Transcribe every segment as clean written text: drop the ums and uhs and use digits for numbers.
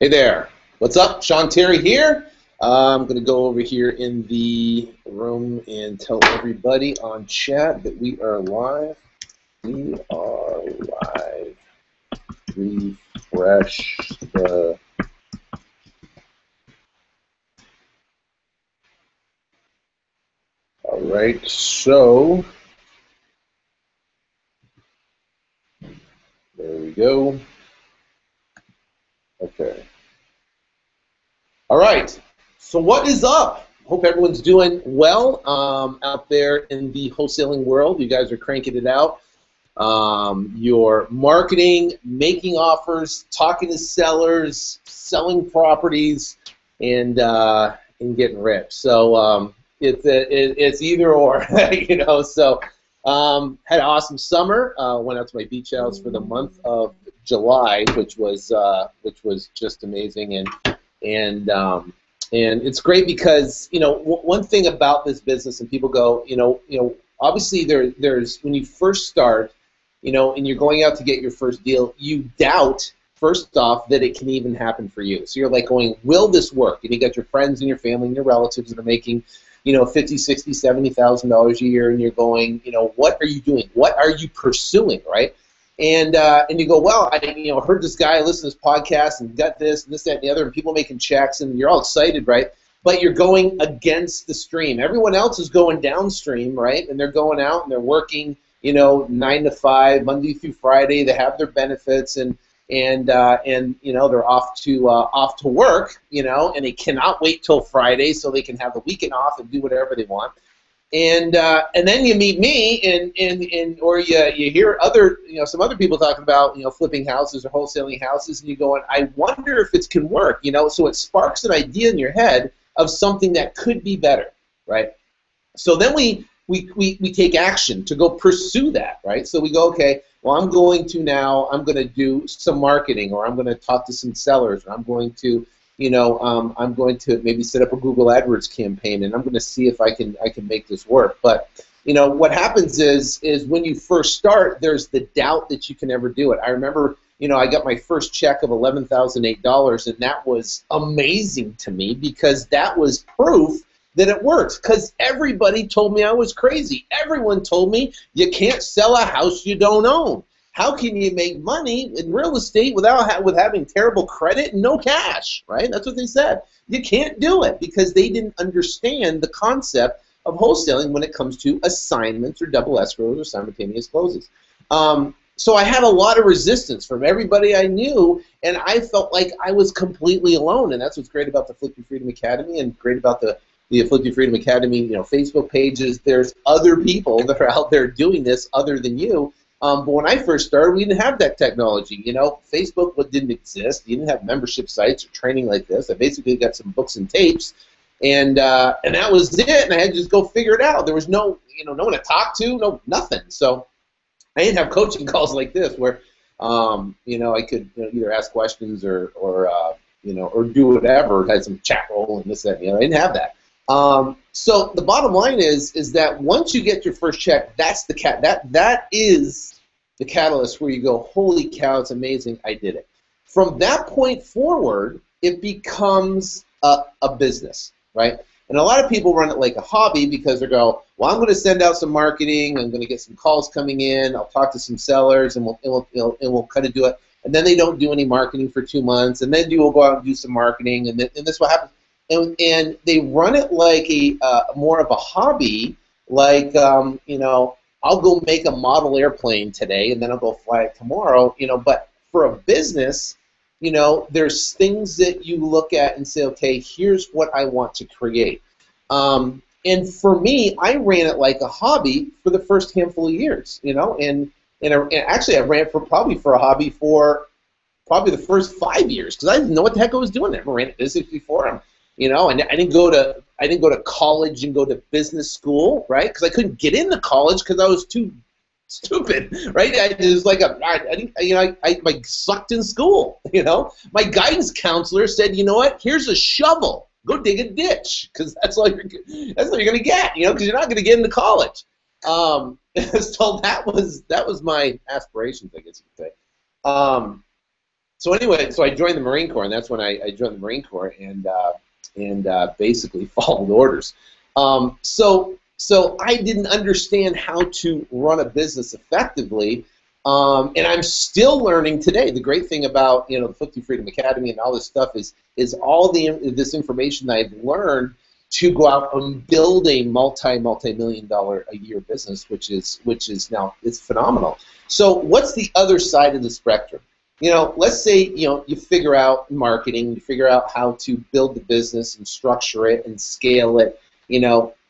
Hey there. What's up? Sean Terry here. I'm going to go over here in the room and tell everybody on chat that we are live. We are live. Refresh the. All right. So there we go. Okay. All right. So what is up? Hope everyone's doing well out there in the wholesaling world. You guys are cranking it out. Your marketing, making offers, talking to sellers, selling properties, and getting rich. So it's either or, you know. So had an awesome summer. Went out to my beach house for the month of July, which was just amazing, and it's great because one thing about this business, and people go, obviously there's when you first start, and you're going out to get your first deal, you doubt first off that it can even happen for you. So you're like going, will this work? And you got your friends and your family and your relatives that are making, $50,000, $60,000, $70,000 a year, and you're going, what are you doing? What are you pursuing, right? And you go, well, I heard this guy, listen to this podcast, and got this and this, that, and the other, and people making checks, and you're all excited, right? But you're going against the stream. Everyone else is going downstream, right? And they're going out and they're working, 9 to 5, Monday through Friday. They have their benefits, and they're off to work, and they cannot wait till Friday so they can have the weekend off and do whatever they want. And then you meet me, or you hear some other people talking about flipping houses or wholesaling houses, and you go, I wonder if it can work, So it sparks an idea in your head of something that could be better, right? So then we take action to go pursue that, right? So we go, okay, well, I'm going to do some marketing, or I'm going to talk to some sellers, or I'm going to maybe set up a Google AdWords campaign, and I'm going to see if I can make this work. But what happens is when you first start, there's the doubt that you can ever do it. I remember, I got my first check of $11,008, and that was amazing to me because that was proof that it works. Because everybody told me I was crazy. Everyone told me you can't sell a house you don't own. How can you make money in real estate with having terrible credit and no cash, right? That's what they said. You can't do it because they didn't understand the concept of wholesaling when it comes to assignments or double escrows or simultaneous closes. So I had a lot of resistance from everybody I knew, and I felt like I was completely alone. And that's what's great about the Flip2Freedom Academy, and great about the Flip2Freedom Academy, Facebook pages. There's other people that are out there doing this other than you. But when I first started, we didn't have that technology. Facebook didn't exist. You didn't have membership sites or training like this. I basically got some books and tapes, and that was it. And I had to just go figure it out. There was no one to talk to, nothing. So I didn't have coaching calls like this where I could either ask questions or do whatever. Had some chat roll and this, that, and the other. I didn't have that. So the bottom line is that once you get your first check, that is the catalyst where you go, holy cow, it's amazing, I did it. From that point forward, it becomes a business, right? And a lot of people run it like a hobby because they go, well, I'm going to send out some marketing, I'm going to get some calls coming in, I'll talk to some sellers, and we'll kind of do it. And then they don't do any marketing for 2 months, and then we'll go out and do some marketing, and this is what happens. And they run it like more of a hobby, like I'll go make a model airplane today, and then I'll go fly it tomorrow. But for a business, there's things that you look at and say, okay, here's what I want to create. And for me, I ran it like a hobby for the first handful of years. And actually I ran for a hobby for probably the first 5 years because I didn't know what the heck I was doing. I never ran a business before. And I didn't go to college and go to business school, right? Because I couldn't get into college because I was too stupid, right? I was like I sucked in school. My guidance counselor said, you know what? Here's a shovel. Go dig a ditch, because that's all you're gonna get, because you're not gonna get into college. So that was my aspirations, I guess you could say. So anyway, so I joined the Marine Corps, and that's when I joined the Marine Corps, and basically followed orders. So I didn't understand how to run a business effectively, and I'm still learning today. The great thing about the Flip2Freedom Academy and all this stuff is all this information that I've learned to go out and build a multi-million dollar a year business, which is now it's phenomenal. So what's the other side of the spectrum? Let's say you figure out marketing, you figure out how to build the business and structure it and scale it.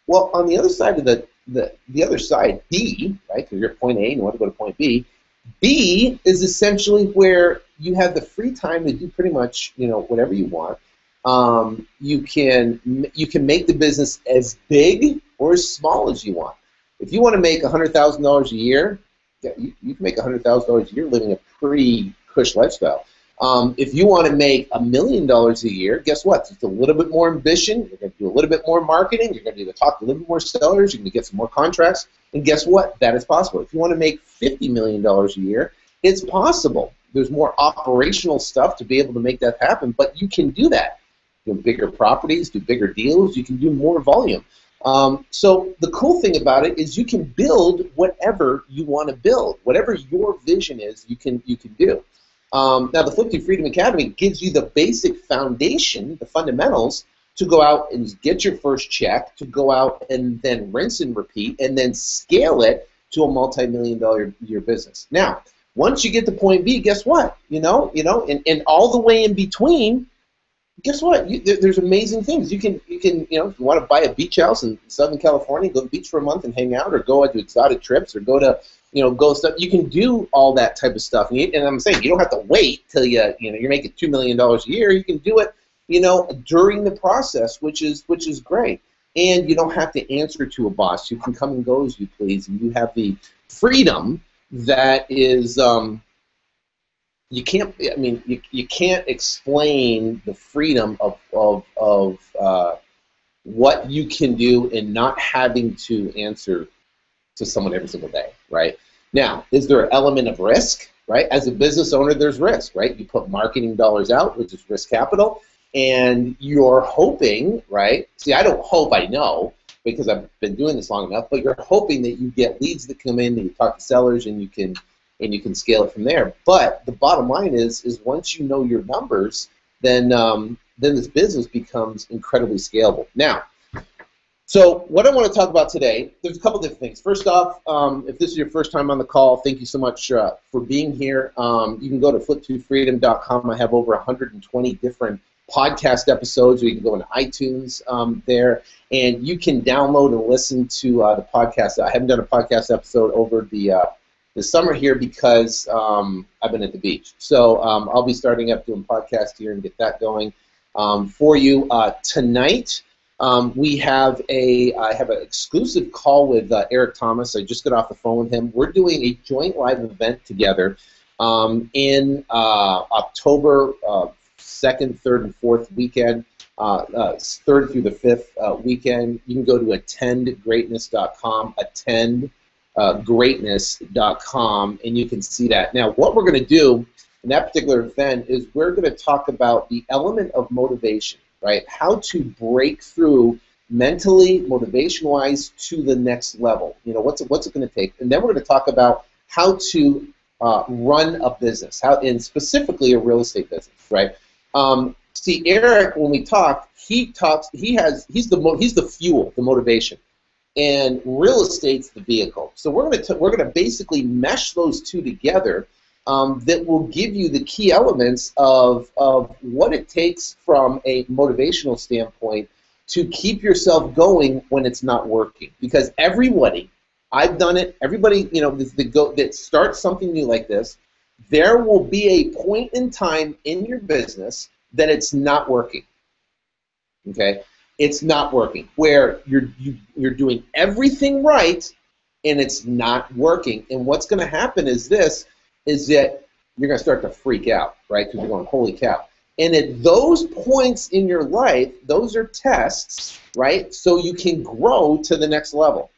Well, on the other side of the other side, B, right? Because you're at point A and you want to go to point B. B is essentially where you have the free time to do pretty much whatever you want. You can make the business as big or as small as you want. If you want to make $100,000 a year, yeah, you can make $100,000 a year living a pretty cush lifestyle. If you want to make $1 million a year, guess what? It's a little bit more ambition. You're going to do a little bit more marketing. You're going to talk to a little bit more sellers. You're going to get some more contracts. And guess what? That is possible. If you want to make $50 million a year, it's possible. There's more operational stuff to be able to make that happen, but you can do that. Do bigger properties, do bigger deals. You can do more volume. So the cool thing about it is you can build whatever you want to build. Whatever your vision is, you can do. Now, the Flip2Freedom Academy gives you the basic foundation, the fundamentals, to go out and get your first check, to go out and then rinse and repeat, and then scale it to a multi-million-dollar year business. Now, once you get to point B, guess what? And all the way in between, guess what? There's amazing things. You can if you want to buy a beach house in Southern California, go to the beach for a month and hang out, or go on exotic trips, or go to stuff. You can do all that type of stuff. And I'm saying you don't have to wait till you're making $2 million a year. You can do it, during the process, which is great. And you don't have to answer to a boss. You can come and go as you please, and you have the freedom that is. You can't explain the freedom of what you can do and not having to answer to someone every single day, right? Now, is there an element of risk, right? As a business owner, there's risk, right? You put marketing dollars out, which is risk capital, and you're hoping, right? See, I don't hope, I know, because I've been doing this long enough, but you're hoping that you get leads that come in, and you talk to sellers, and you can scale it from there. But the bottom line is once you know your numbers, then this business becomes incredibly scalable. Now, so what I want to talk about today, there's a couple different things. First off, if this is your first time on the call, thank you so much for being here. You can go to flip2freedom.com. I have over 120 different podcast episodes, or you can go into iTunes there, and you can download and listen to the podcast. I haven't done a podcast episode over the summer here because I've been at the beach. So I'll be starting up doing podcasts here and get that going for you. Tonight, I have an exclusive call with Eric Thomas. I just got off the phone with him. We're doing a joint live event together in October 2nd, 3rd, and 4th weekend, 3rd through the 5th weekend. You can go to attendgreatness.com, greatness.com, and you can see that. Now, what we're going to do in that particular event is we're going to talk about the element of motivation, right? How to break through mentally, motivation-wise, to the next level. What's it going to take? And then we're going to talk about how to run a business, and specifically a real estate business, right? See, Eric, when we talk, he's the fuel, the motivation. And real estate's the vehicle. So we're going to basically mesh those two together. That will give you the key elements of what it takes from a motivational standpoint to keep yourself going when it's not working. Because everybody, I've done it. Everybody, that starts something new like this, there will be a point in time in your business that it's not working. Okay. It's not working, where you're doing everything right and it's not working. And what's going to happen is that you're going to start to freak out, right? Because you're going, holy cow. And at those points in your life, those are tests, right? So you can grow to the next level.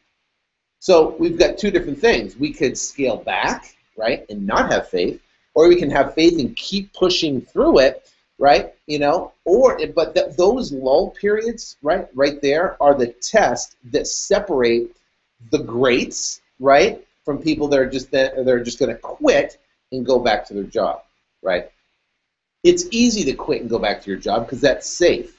So we've got two different things. We could scale back, right, and not have faith, or we can have faith and keep pushing through it, right? You know, but those lull periods, right there are the tests that separate the greats, right, from people that are just going to quit and go back to their job, right? It's easy to quit and go back to your job because that's safe.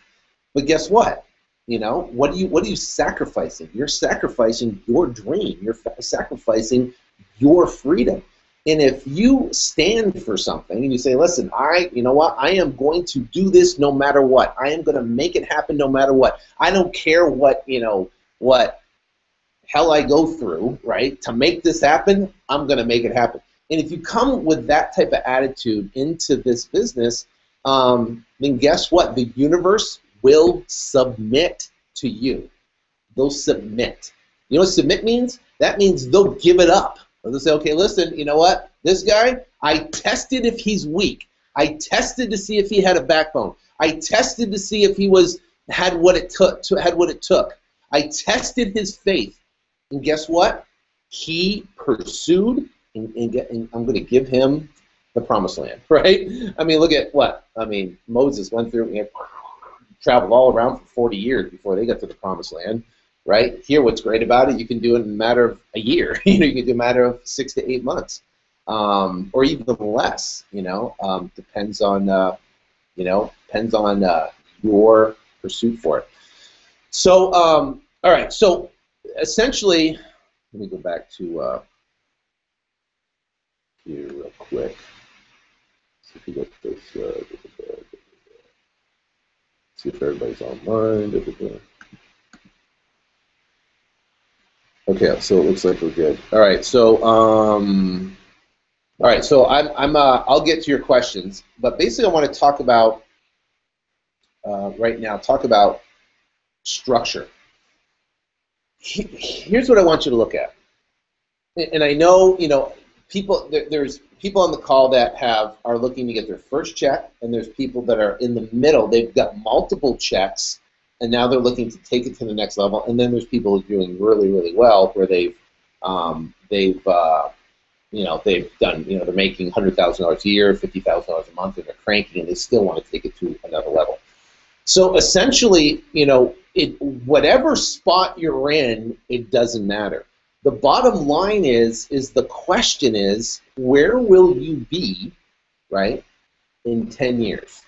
But guess what? You know, what are you sacrificing? You're sacrificing your dream. You're sacrificing your freedom. And if you stand for something and you say, listen, you know what? I am going to do this no matter what. I am going to make it happen no matter what. I don't care what, you know, what hell I go through, right? To make this happen, I'm going to make it happen. And if you come with that type of attitude into this business, then guess what? The universe will submit to you. They'll submit. You know what submit means? That means they'll give it up. They'll say, okay, listen, you know what? This guy, I tested if he's weak. I tested to see if he had a backbone. I tested to see if he had what it took. I tested his faith. And guess what? He pursued, and I'm going to give him the promised land, right? I mean, look at what? I mean, Moses went through and traveled all around for 40 years before they got to the promised land, right? Here, what's great about it, you can do it in a matter of a year. You know, you can do a matter of 6 to 8 months, or even less. You know, depends on your pursuit for it. So, all right. So, essentially, let me go back to here real quick. See if we get this. See if everybody's online. Okay, so it looks like we're good. All right, so I'll get to your questions, but basically I want to talk about right now. Talk about structure. Here's what I want you to look at, and I know people. There's people on the call that are looking to get their first check, and there's people that are in the middle. They've got multiple checks, and now they're looking to take it to the next level. And then there's people who are doing really, really well, where they've done, they're making $100,000 a year, $50,000 a month, and they're cranking, and they still want to take it to another level. So essentially, whatever spot you're in, it doesn't matter. The bottom line is the question is, where will you be, right, in 10 years,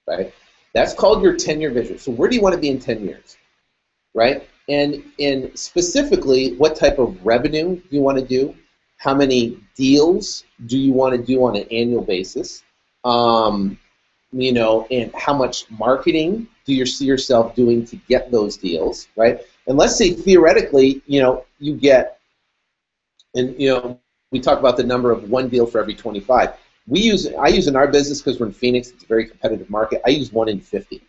right? That's called your 10-year vision. So where do you want to be in 10 years, right? And specifically, what type of revenue do you want to do? How many deals do you want to do on an annual basis? And how much marketing do you see yourself doing to get those deals, right? And let's say theoretically, you get, and we talk about the number of one deal for every 25. I use in our business, because we're in Phoenix, it's a very competitive market, I use 1 in 50.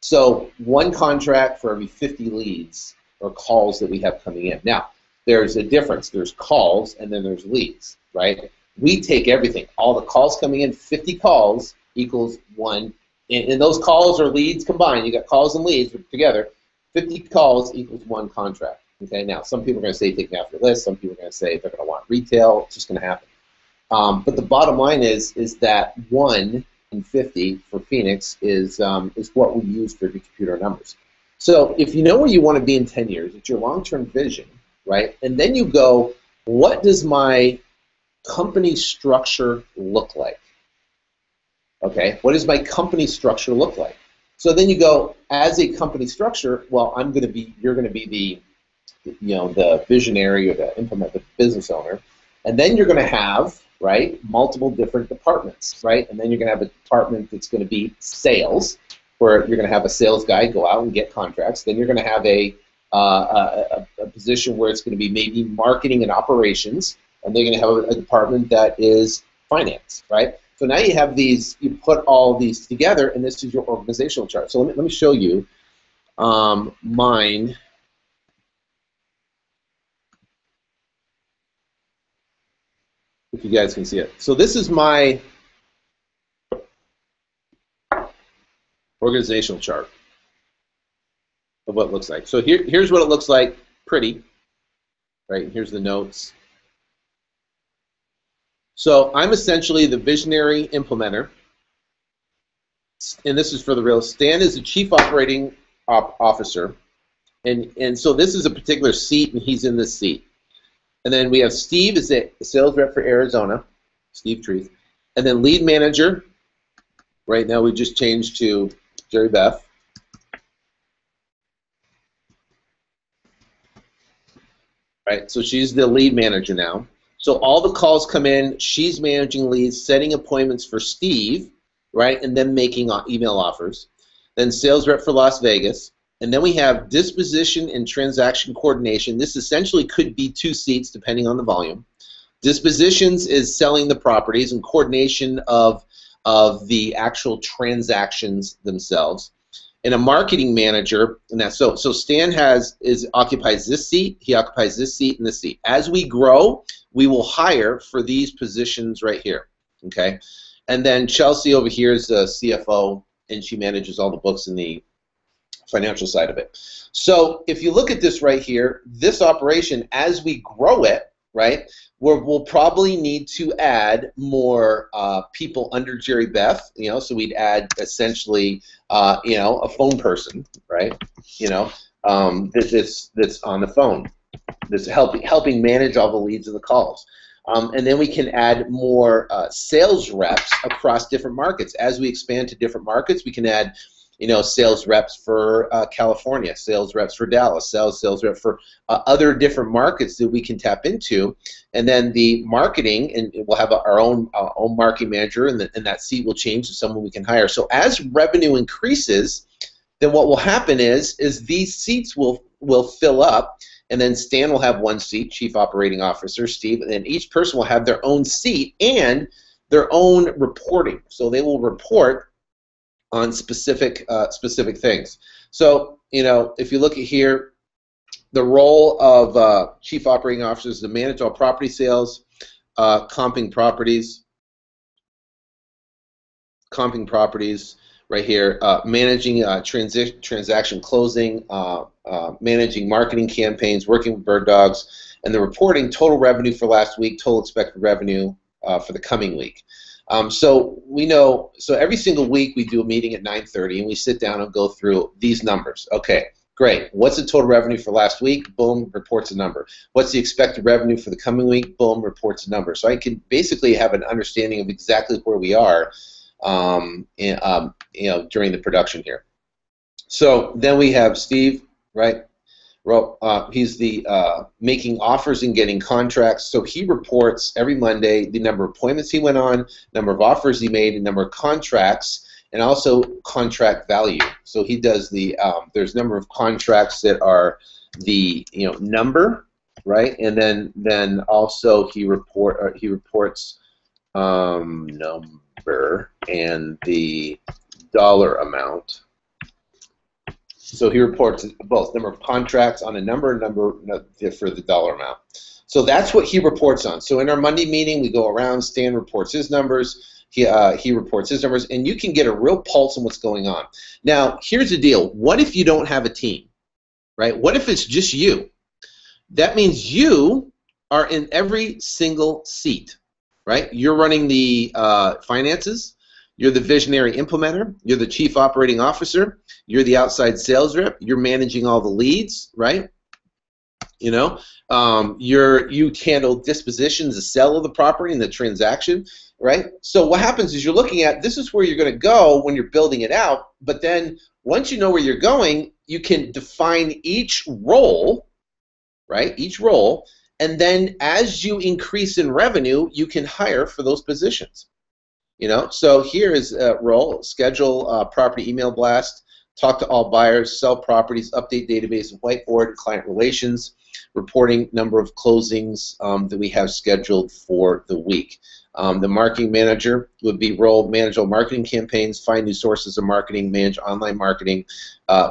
So one contract for every 50 leads or calls that we have coming in. Now, there's a difference. There's calls and then there's leads, right? We take everything. All the calls coming in, 50 calls equals 1. And those calls or leads combined, you got calls and leads together, 50 calls equals 1 contract. Okay, now some people are going to say take me off your list. Some people are going to say they're going to want retail. It's just going to happen. But the bottom line is that 1 in 50 for Phoenix is what we use for the computer numbers. So if you know where you want to be in 10 years, it's your long-term vision, right? And then you go, what does my company structure look like? Okay, what does my company structure look like? So then you go, as a company structure, well, you're going to be the visionary or the business owner, and then you're going to have, right, multiple different departments, right? And then you're going to have a department that's going to be sales, where you're going to have a sales guy go out and get contracts. Then you're going to have a position where it's going to be maybe marketing and operations, and they're going to have a department that is finance, right? So now you have these, you put all these together, and this is your organizational chart. So let me show you mine. If you guys can see it. So this is my organizational chart of what it looks like. So here's what it looks like, pretty, right? Here's the notes. So I'm essentially the visionary implementer, and this is for the real. Stan is the chief operating officer, and so this is a particular seat, and he's in this seat. And then we have Steve is a sales rep for Arizona, Steve Trees, and then lead manager. Right now we just changed to Jerry Beth. Right, so she's the lead manager now. So all the calls come in, she's managing leads, setting appointments for Steve, right, and then making email offers. Then sales rep for Las Vegas. And then we have disposition and transaction coordination. This essentially could be 2 seats depending on the volume. Dispositions is selling the properties, and coordination of the actual transactions themselves. And a marketing manager, and that's so Stan occupies this seat, he occupies this seat and this seat. As we grow, we will hire for these positions right here, okay? And then Chelsea over here is the CFO, and she manages all the books in the financial side of it. So if you look at this right here, this operation, as we grow it, right, we'll probably need to add more people under Jerry Beth, you know, so we'd add essentially, you know, a phone person, right, you know, that's on the phone, that's helping manage all the leads and the calls. And then we can add more sales reps across different markets. As we expand to different markets, we can add, you know, sales reps for California, sales reps for Dallas, sales rep for other different markets that we can tap into, and then the marketing, and we'll have our own marketing manager, and that seat will change to someone we can hire. So as revenue increases, then what will happen is these seats will fill up, and then Stan will have 1 seat, Chief Operating Officer, Steve, and then each person will have their own seat and their own reporting. So they will report on specific things. So, you know, if you look at here, the role of Chief Operating Officer is to manage all property sales, comping properties right here, managing transaction closing, managing marketing campaigns, working with bird dogs, and the reporting total revenue for last week, total expected revenue for the coming week. So we know, so every single week we do a meeting at 9:30 and we sit down and go through these numbers. Okay, great. What's the total revenue for last week? Boom, reports a number. What's the expected revenue for the coming week? Boom, reports a number. So I can basically have an understanding of exactly where we are, you know, during the production here. So then we have Steve, right? Well, he's the making offers and getting contracts. So he reports every Monday the number of appointments he went on, number of offers he made, and number of contracts, and also contract value. So he does the there's number of contracts that are the number, right? And then also he reports number and the dollar amount. So he reports both number of contracts on a number for the dollar amount. So that's what he reports on. So in our Monday meeting, we go around. Stan reports his numbers. He reports his numbers, and you can get a real pulse on what's going on. Now, here's the deal. What if you don't have a team, right? What if it's just you? That means you are in every single seat, right? You're running the finances. You're the visionary implementer. You're the chief operating officer. You're the outside sales rep. You're managing all the leads, right? You know, you handle dispositions, the sale of the property, and the transaction, right? So what happens is you're looking at this is where you're going to go when you're building it out. But then once you know where you're going, you can define each role, right? Each role, and then as you increase in revenue, you can hire for those positions. You know, so here is a role: schedule property email blast, talk to all buyers, sell properties, update database, whiteboard, client relations, reporting number of closings that we have scheduled for the week. The marketing manager would be role: manage all marketing campaigns, find new sources of marketing, manage online marketing,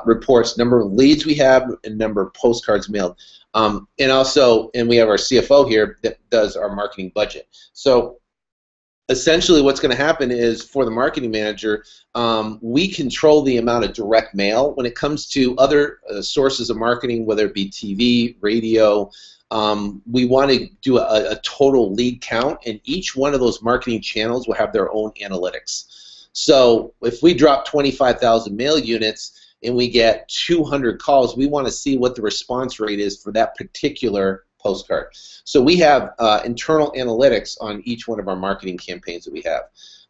reports number of leads we have and number of postcards mailed. And we have our CFO here that does our marketing budget. So essentially what's going to happen is for the marketing manager, we control the amount of direct mail. When it comes to other sources of marketing, whether it be TV, radio, we want to do a total lead count, and each one of those marketing channels will have their own analytics. So if we drop 25,000 mail units and we get 200 calls, we want to see what the response rate is for that particular postcard. So we have internal analytics on each one of our marketing campaigns that we have.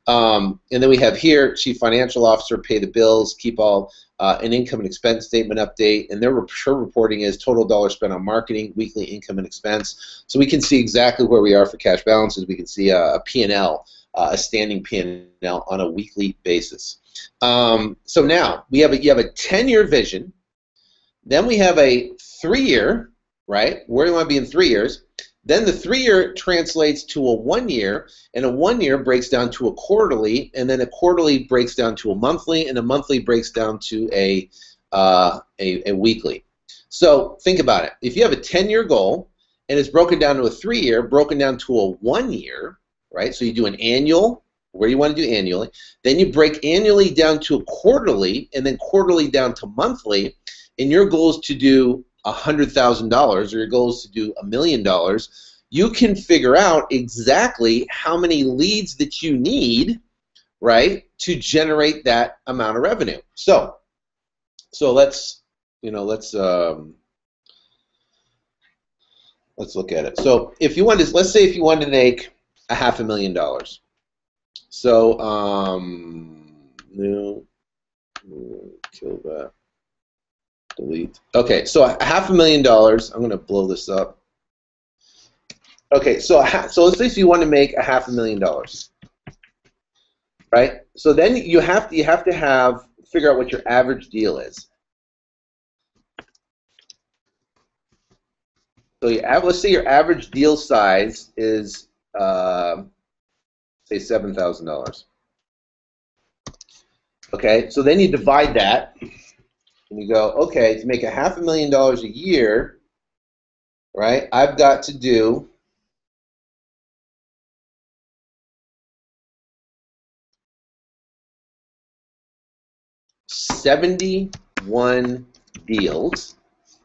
And then we have here, Chief Financial Officer, pay the bills, keep all an income and expense statement update, and their reporting is total dollars spent on marketing, weekly income and expense. So we can see exactly where we are for cash balances. We can see a P&L, a standing P&L on a weekly basis. So now you have a 10-year vision. Then we have a 3-year, right? Where do you want to be in 3 years? Then the 3-year translates to a 1-year, and a 1-year breaks down to a quarterly, and then a quarterly breaks down to a monthly, and a monthly breaks down to a weekly. So think about it. If you have a 10-year goal and it's broken down to a 3-year, broken down to a 1-year, right? So you do an annual, where you want to do annually. Then you break annually down to a quarterly, and then quarterly down to monthly, and your goal is to do $100,000 or your goal is to do $1 million, you can figure out exactly how many leads that you need, right, to generate that amount of revenue. So let's look at it. So if you wanted, let's say if you wanted to make $500,000. So no, kill that. Delete. Okay, so $500,000. I'm going to blow this up. Okay, so let's say if you want to make $500,000, right? So then you have to figure out what your average deal is. So let's say your average deal size is say $7,000. Okay, so then you divide that. And you go, okay, to make $500,000 a year, right, I've got to do $71 deals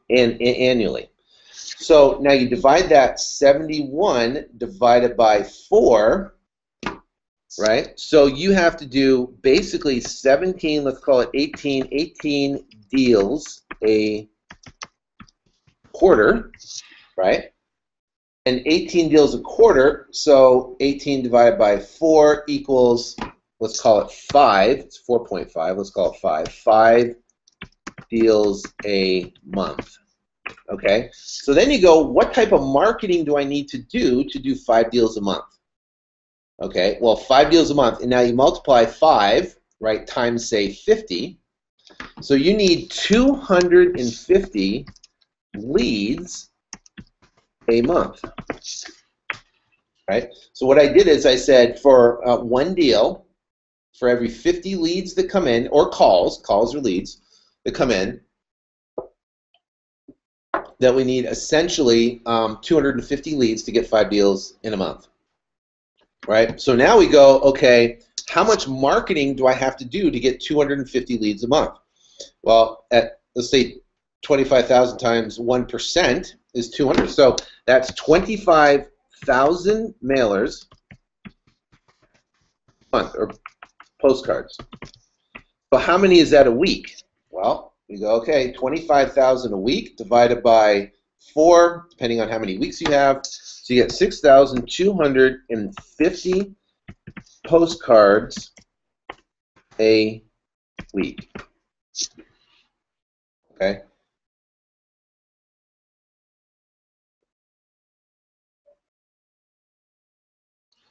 annually. So now you divide that 71 divided by 4, right? So you have to do basically 17, let's call it 18 deals a quarter, right? And 18 deals a quarter, so 18 divided by 4 equals, let's call it 5. It's 4.5. Let's call it 5. 5 deals a month. Okay? So then you go, what type of marketing do I need to do 5 deals a month? Okay, well, 5 deals a month, and now you multiply 5, right, times, say, 50. So you need 250 leads a month, right? So what I did is I said for one deal, for every 50 leads that come in, or calls or leads that come in, that we need essentially 250 leads to get 5 deals in a month. Right? So now we go, okay, how much marketing do I have to do to get 250 leads a month? Well, let's say 25,000 times 1% is 200. So that's 25,000 mailers a month, or postcards. So how many is that a week? Well, we go, okay, 25,000 a week divided by 4, depending on how many weeks you have. So you get 6,250 postcards a week. Okay.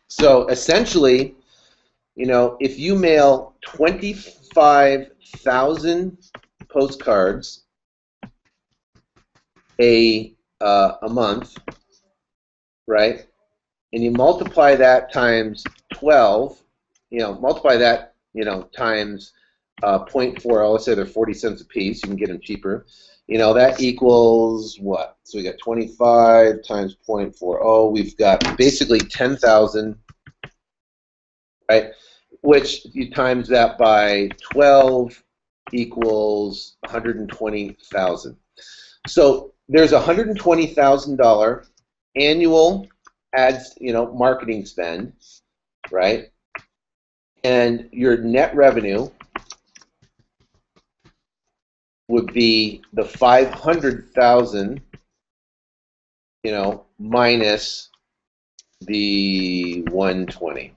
So essentially, if you mail 25,000 postcards a month, right? And you multiply that times 12, multiply that, times 0.4, let's say they're 40 cents a piece, you can get them cheaper. That equals what? So we got 25 times 0.40, we've got basically 10,000 right? Which you times that by 12 equals 120,000. So there's $120,000 annual ads, marketing spend, right? And your net revenue would be the 500,000, minus the 120.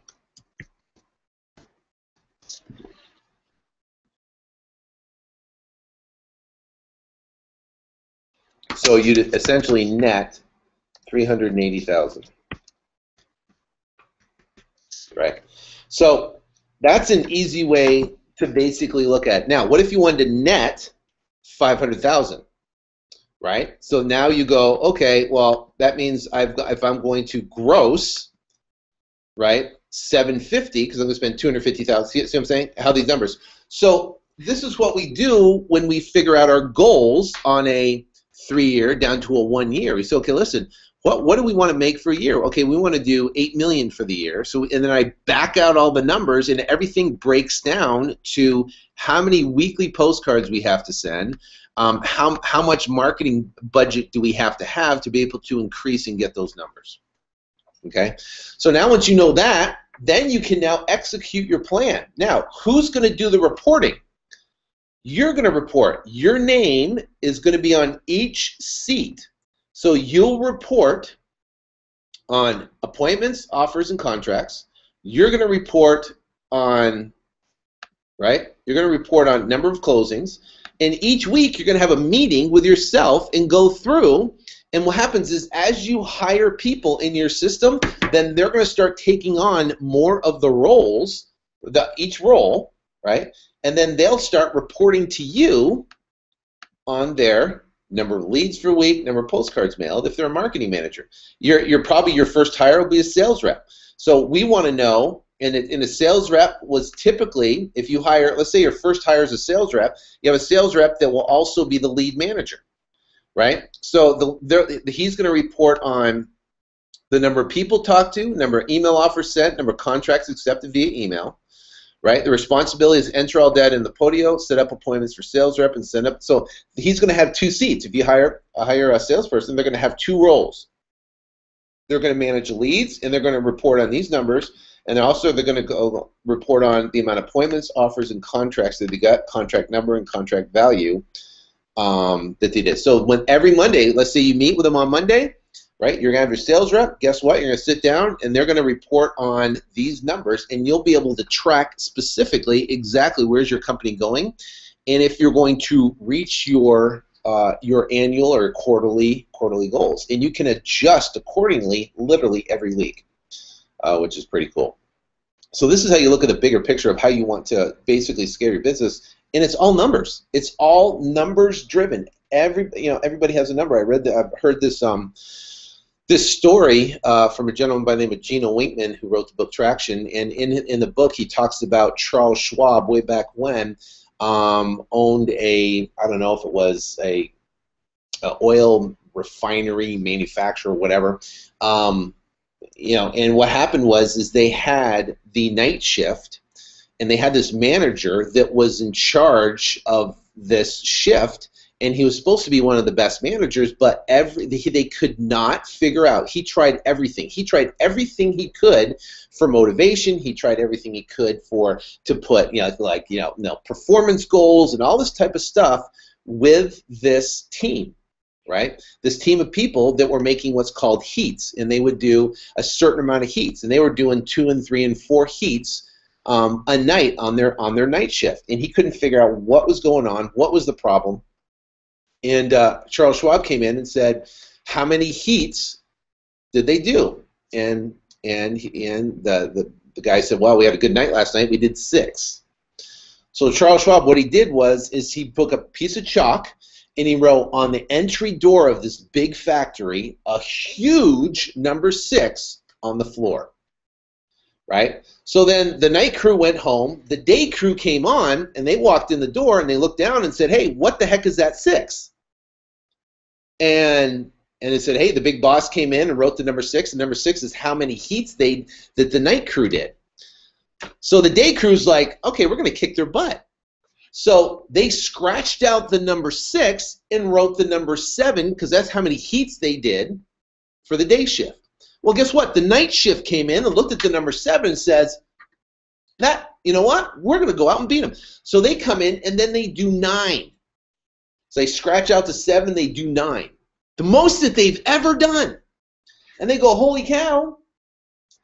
So you'd essentially net 380,000, right? So that's an easy way to basically look at it. Now, what if you wanted to net 500,000, right? So now you go, okay, well, that means if I'm going to gross, right, 750, because I'm going to spend 250,000. See what I'm saying? How these numbers. So this is what we do when we figure out our goals on a 3-year down to a 1 year. We say, okay, listen, what do we want to make for a year? Okay, we want to do 8 million for the year. So, and then I back out all the numbers, and everything breaks down to how many weekly postcards we have to send, how much marketing budget do we have to be able to increase and get those numbers. Okay, so now once you know that, then you can now execute your plan. Now, who's going to do the reporting? You're going to report. Your name is going to be on each seat. So you'll report on appointments, offers, and contracts. You're going to report on, right? You're going to report on number of closings. And each week you're going to have a meeting with yourself and go through. And what happens is as you hire people in your system, then they're going to start taking on more of the roles, each role, right? And then they'll start reporting to you on their number of leads per week, number of postcards mailed. If they're a marketing manager, you're probably your first hire will be a sales rep. So we want to know, and a sales rep was typically, if you hire, let's say your first hire is a sales rep, you have a sales rep that will also be the lead manager, right? So he's going to report on the number of people talked to, number of email offers sent, number of contracts accepted via email. Right? The responsibility is enter all data in the Podio, set up appointments for sales rep, and send up. So he's going to have 2 seats. If you hire a salesperson, they're going to have 2 roles. They're going to manage leads, and they're going to report on these numbers, and also they're going to go report on the amount of appointments, offers, and contracts that they got, contract number and contract value that they did. So every Monday, let's say you meet with them on Monday, right? You're going to have your sales rep. Guess what? You're going to sit down, and they're going to report on these numbers, and you'll be able to track specifically exactly where's your company going, and if you're going to reach your annual or quarterly goals, and you can adjust accordingly, literally every week, which is pretty cool. So this is how you look at the bigger picture of how you want to basically scale your business, and it's all numbers. It's all numbers driven. Everybody has a number. I've heard this story from a gentleman by the name of Gino Winkman, who wrote the book Traction, and in the book he talks about Charles Schwab way back when owned I don't know if it was a oil refinery manufacturer or whatever, and what happened was they had the night shift, and they had this manager that was in charge of this shift. And he was supposed to be one of the best managers, but they could not figure out. He tried everything. He tried everything he could for motivation. He tried everything he could to put performance goals and all this type of stuff with this team, right? This team of people that were making what's called heats, and they would do a certain amount of heats, and they were doing 2 and 3 and 4 heats a night on their night shift, and he couldn't figure out what was going on, what was the problem. And Charles Schwab came in and said, "How many heats did they do?" And the guy said, "Well, we had a good night last night. We did 6." So Charles Schwab, what he did is he took a piece of chalk and he wrote on the entry door of this big factory a huge number 6 on the floor. Right? So then the night crew went home. The day crew came on, and they walked in the door and they looked down and said, "Hey, what the heck is that 6?" And they said, "Hey, the big boss came in and wrote the number 6, and number 6 is how many heats that the night crew did." So the day crew's like, okay, we're going to kick their butt. So they scratched out the number 6 and wrote the number 7 because that's how many heats they did for the day shift. Well, guess what? The night shift came in and looked at the number 7 and says, you know what? We're going to go out and beat them. So they come in and then they do 9. So they scratch out the 7, they do 9. The most that they've ever done. And they go, holy cow.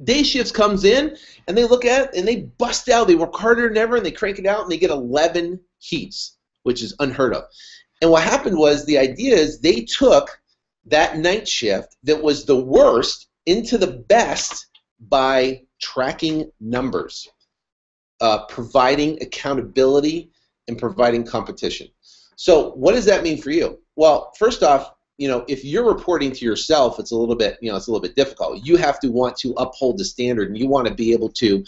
Day shifts comes in, and they look at it, and they bust out. They work harder than ever, and they crank it out, and they get 11 heats, which is unheard of. And what happened was the idea is they took that night shift that was the worst into the best by tracking numbers, providing accountability, and providing competition. So what does that mean for you? Well, first off, if you're reporting to yourself, it's a little bit, it's a little bit difficult. You have to want to uphold the standard, and you want to be able to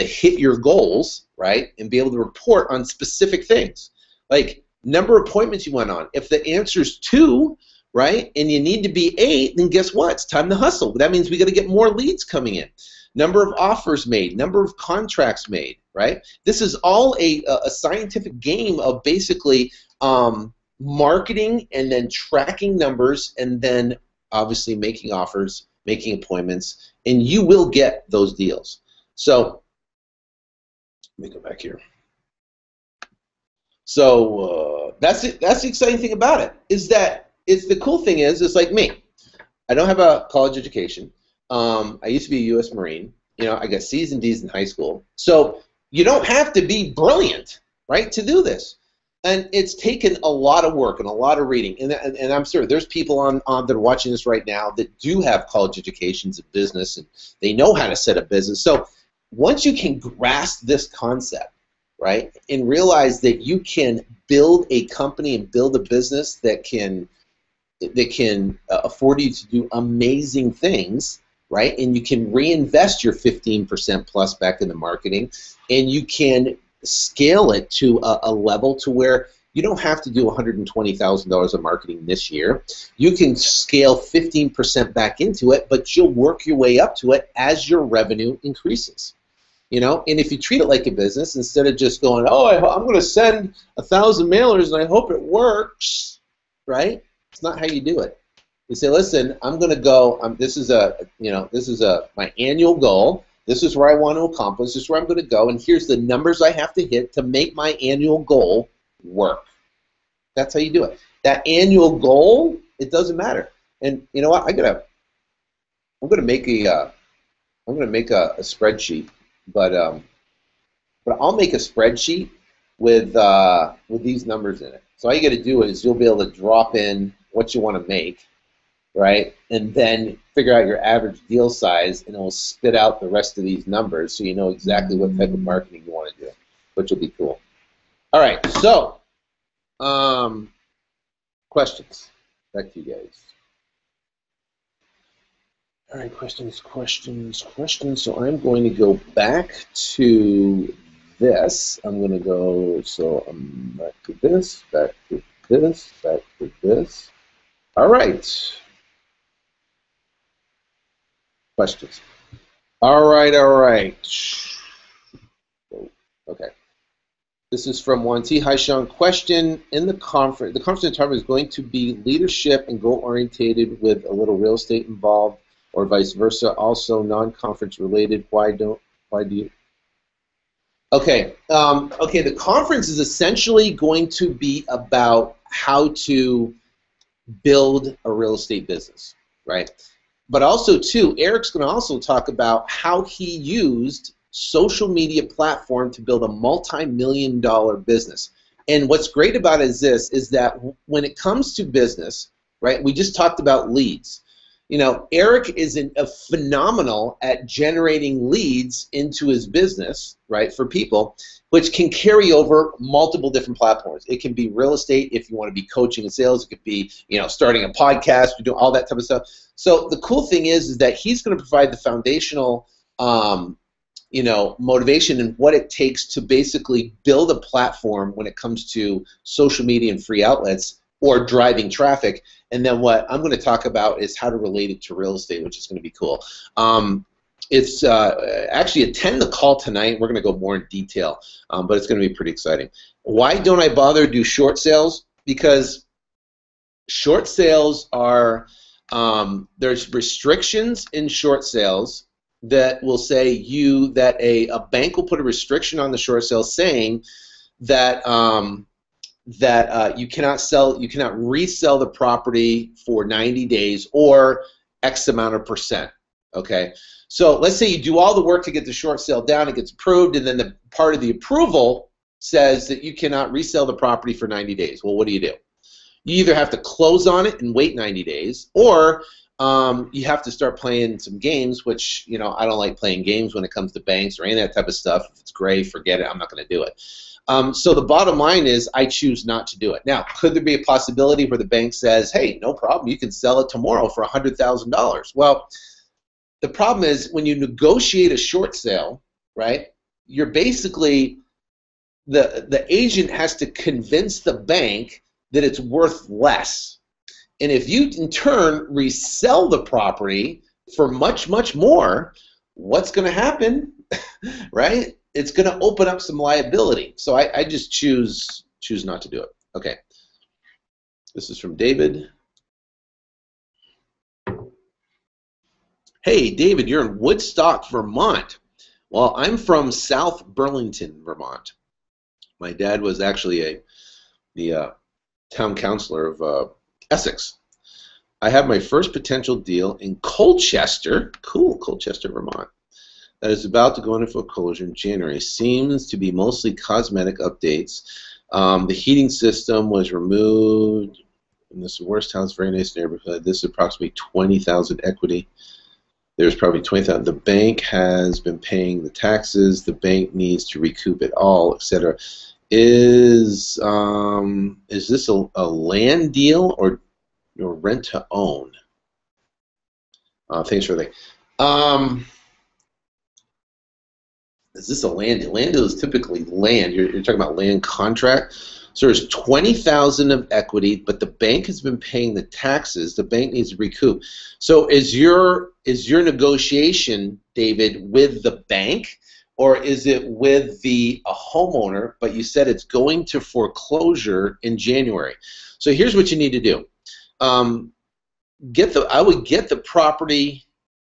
hit your goals, right, and be able to report on specific things, like number of appointments you went on. If the answer is 2, right, and you need to be 8, then guess what? It's time to hustle. That means we got to get more leads coming in. Number of offers made, number of contracts made, right? This is all a scientific game of basically marketing and then tracking numbers and then obviously making offers, making appointments, and you will get those deals. So let me go back here. So that's it. That's the exciting thing about it, is that the cool thing is, it's like me. I don't have a college education. I used to be a U.S. Marine. I got C's and D's in high school. So you don't have to be brilliant, right, to do this. And it's taken a lot of work and a lot of reading. And I'm sure there's people on that are watching this right now that do have college educations in business, and they know how to set up business. So once you can grasp this concept, right, and realize that you can build a company and build a business that can afford you to do amazing things, right, and you can reinvest your 15% plus back in the marketing, and you can scale it to a level to where you don't have to do $120,000 of marketing this year. You can scale 15% back into it, but you'll work your way up to it as your revenue increases. And if you treat it like a business, instead of just going, oh, I'm going to send 1,000 mailers and I hope it works, right? It's not how you do it. You say, listen, I'm going to go. This is my annual goal. This is where I want to accomplish. This is where I'm going to go, and here's the numbers I have to hit to make my annual goal work. That's how you do it. That annual goal, it doesn't matter. And you know what? I'm going to make a spreadsheet, but I'll make a spreadsheet with these numbers in it. So all you got to do is you'll be able to drop in what you want to make, right, and then figure out your average deal size, and it will spit out the rest of these numbers so you know exactly what type of marketing you want to do, which will be cool. All right, so questions. Back to you guys. All right, questions. So I'm going to go back to this. I'm going to go, back to this, back to this, back to this. All right. Questions. All right. Okay. This is from 1T. Hi, Sean. Question: in the conference environment is going to be leadership and goal-orientated with a little real estate involved, or vice versa. Also, non-conference related. Why do you? Okay. The conference is essentially going to be about how to build a real estate business, right? But also, too, Eric's going to also talk about how he used social media platform to build a multi-million-dollar business. And what's great about it is that when it comes to business, right, we just talked about leads. Eric is phenomenal at generating leads into his business, right, for people, which can carry over multiple different platforms. It can be real estate if you want to be coaching and sales. It could be, starting a podcast, doing all that type of stuff. So the cool thing is that he's going to provide the foundational, motivation and what it takes to basically build a platform when it comes to social media and free outlets or driving traffic. And then what I'm going to talk about is how to relate it to real estate, which is going to be cool. it's actually attend the call tonight. We're going to go more in detail, but it's going to be pretty exciting. Why don't I bother to do short sales? Because short sales are, there's restrictions in short sales that will say that a bank will put a restriction on the short sale saying that you cannot resell the property for 90 days or X amount of percent. Okay, so let's say you do all the work to get the short sale down, it gets approved, and then the part of the approval says that you cannot resell the property for 90 days. Well, what do? You either have to close on it and wait 90 days, or you have to start playing some games, which, you know, I don't like playing games when it comes to banks or any of that type of stuff. If it's gray, forget it. I'm not going to do it. So the bottom line is I choose not to do it. Now, could there be a possibility where the bank says, hey, no problem, you can sell it tomorrow for $100,000? Well, the problem is when you negotiate a short sale, right, you're basically, the agent has to convince the bank that it's worth less. And if you, in turn, resell the property for much, much more, what's going to happen, right? It's going to open up some liability. So I just choose not to do it. Okay. This is from David. Hey, David, you're in Woodstock, Vermont. Well, I'm from South Burlington, Vermont. My dad was actually the town councilor of Essex. I have my first potential deal in Colchester, cool, Colchester, Vermont, that is about to go into foreclosure in January. Seems to be mostly cosmetic updates. The heating system was removed in this worst house, very nice neighborhood. This is approximately 20,000 equity. There's probably 20,000. The bank has been paying the taxes. The bank needs to recoup it all, etc. Is this a land deal or rent to own? Thanks for the. Is this a land deal? Land deal is typically land. You're talking about land contract. So there's 20,000 of equity, but the bank has been paying the taxes. The bank needs to recoup. So is your negotiation, David, with the bank, or is it with a homeowner? But you said it's going to foreclosure in January. So here's what you need to do. I would get the property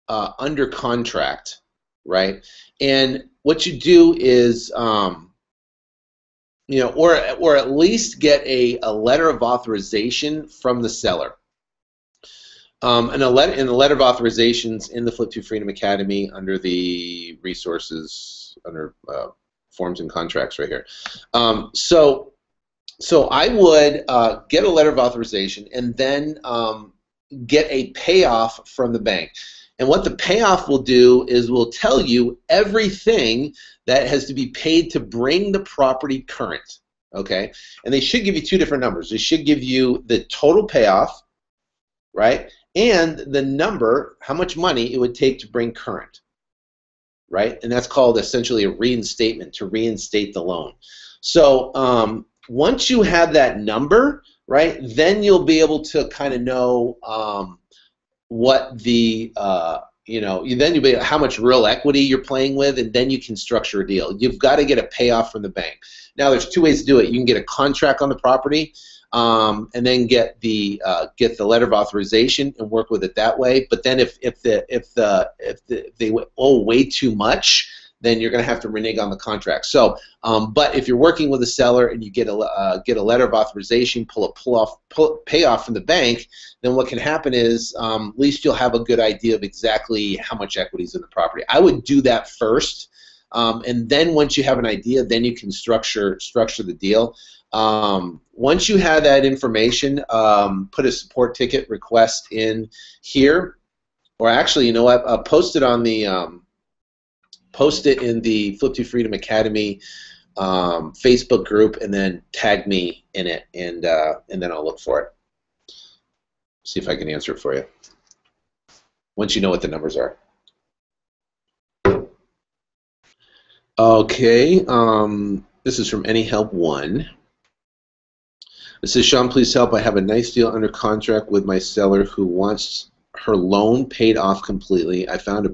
under contract, right? And what you do is, you know, or at least get a letter of authorization from the seller. And the letter of authorizations in the Flip2Freedom Academy under the resources, under forms and contracts right here. So I would get a letter of authorization and then get a payoff from the bank. And what the payoff will do is will tell you everything that has to be paid to bring the property current, okay? And they should give you two different numbers. They should give you the total payoff, right, and the number, how much money it would take to bring current, right? And that's called essentially a reinstatement, to reinstate the loan. So once you have that number, right, then you'll be able to kind of know what the you know, then you'll be how much real equity you're playing with, and then you can structure a deal. You've got to get a payoff from the bank. Now, there's two ways to do it. You can get a contract on the property, and then get the letter of authorization and work with it that way. But then if they owe way too much, then you're going to have to renege on the contract. So, but if you're working with a seller and you get a letter of authorization, pull payoff from the bank, then what can happen is at least you'll have a good idea of exactly how much equity is in the property. I would do that first, and then once you have an idea, then you can structure the deal. Once you have that information, put a support ticket request in here, or actually, you know what? Post it on the post it in the Flip2Freedom Academy Facebook group, and then tag me in it, and then I'll look for it. See if I can answer it for you once you know what the numbers are. Okay, this is from Any Help One. It says, Sean, please help. I have a nice deal under contract with my seller who wants her loan paid off completely. I found a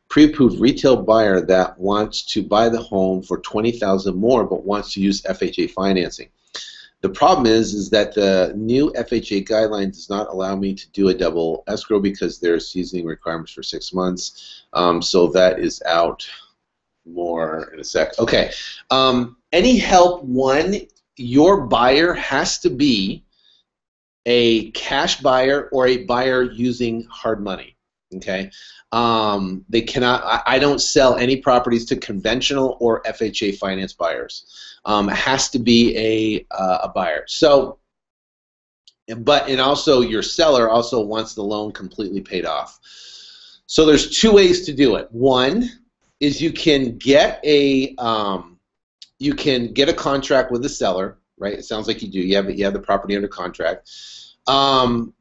pre-approved retail buyer that wants to buy the home for $20,000 more but wants to use FHA financing. The problem is that the new FHA guideline does not allow me to do a double escrow because there are seasoning requirements for 6 months. So that is out more in a sec. Okay. Any help one, your buyer has to be a cash buyer or a buyer using hard money. Okay. They cannot. I don't sell any properties to conventional or FHA finance buyers. It has to be a buyer. So, and also your seller also wants the loan completely paid off. So there's two ways to do it. One is you can get a contract with the seller, right? It sounds like you do. You have the property under contract, and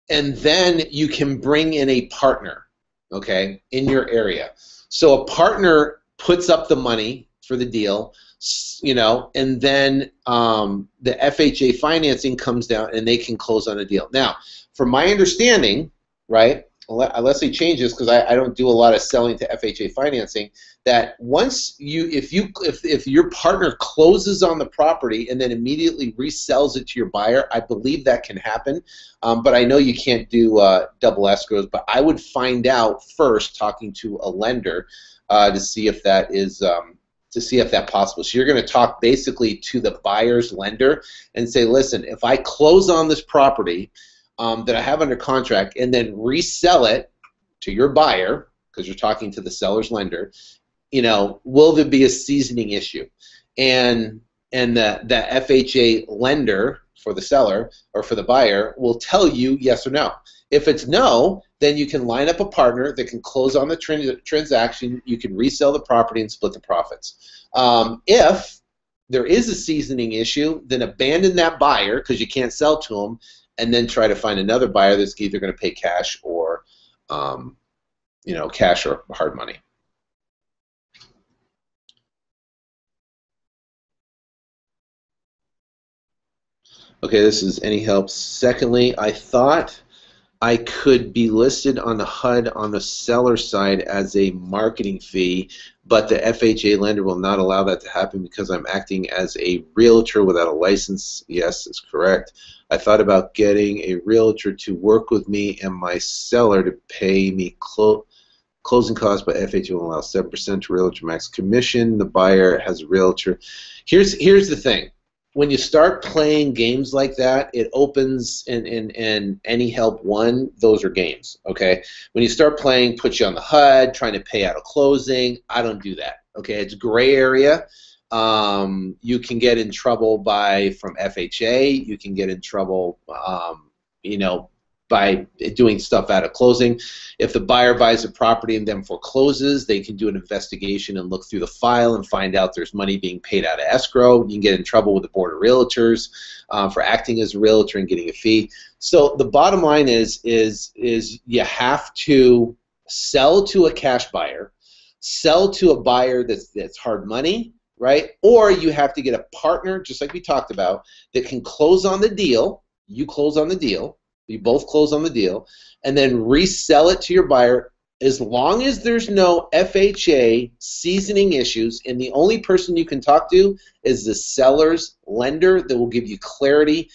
then you can bring in a partner. Okay, in your area. So a partner puts up the money for the deal, you know, and then the FHA financing comes down and they can close on a deal. Now, from my understanding, right, unless they change this, because I don't do a lot of selling to FHA financing, that once if your partner closes on the property and then immediately resells it to your buyer, I believe that can happen. But I know you can't do double escrows. But I would find out first, talking to a lender, to see if that is possible. So you're going to talk basically to the buyer's lender and say, listen, if I close on this property that I have under contract and then resell it to your buyer, because you're talking to the seller's lender, you know, will there be a seasoning issue? And the FHA lender for the seller or for the buyer will tell you yes or no. If it's no, then you can line up a partner that can close on the transaction. You can resell the property and split the profits. If there is a seasoning issue, then abandon that buyer because you can't sell to them, and then try to find another buyer that's either going to pay cash or, you know, cash or hard money. Okay, this is any help. Secondly, I thought I could be listed on the HUD on the seller side as a marketing fee, but the FHA lender will not allow that to happen because I'm acting as a realtor without a license. Yes, that's correct. I thought about getting a realtor to work with me and my seller to pay me closing costs, but FHA will allow 7% to realtor max commission. The buyer has a realtor. Here's the thing. When you start playing games like that, it opens and any help one, those are games, okay? When you start playing, put you on the HUD, trying to pay out a closing, I don't do that, okay? It's gray area. You can get in trouble from FHA. You can get in trouble, you know, by doing stuff out of closing. If the buyer buys a property and then forecloses, they can do an investigation and look through the file and find out there's money being paid out of escrow. You can get in trouble with the Board of Realtors for acting as a realtor and getting a fee. So the bottom line is you have to sell to a cash buyer, sell to a buyer that's hard money, right? Or you have to get a partner, just like we talked about, that can close on the deal. You close on the deal. You both close on the deal, and then resell it to your buyer as long as there's no FHA seasoning issues, and the only person you can talk to is the seller's lender that will give you clarity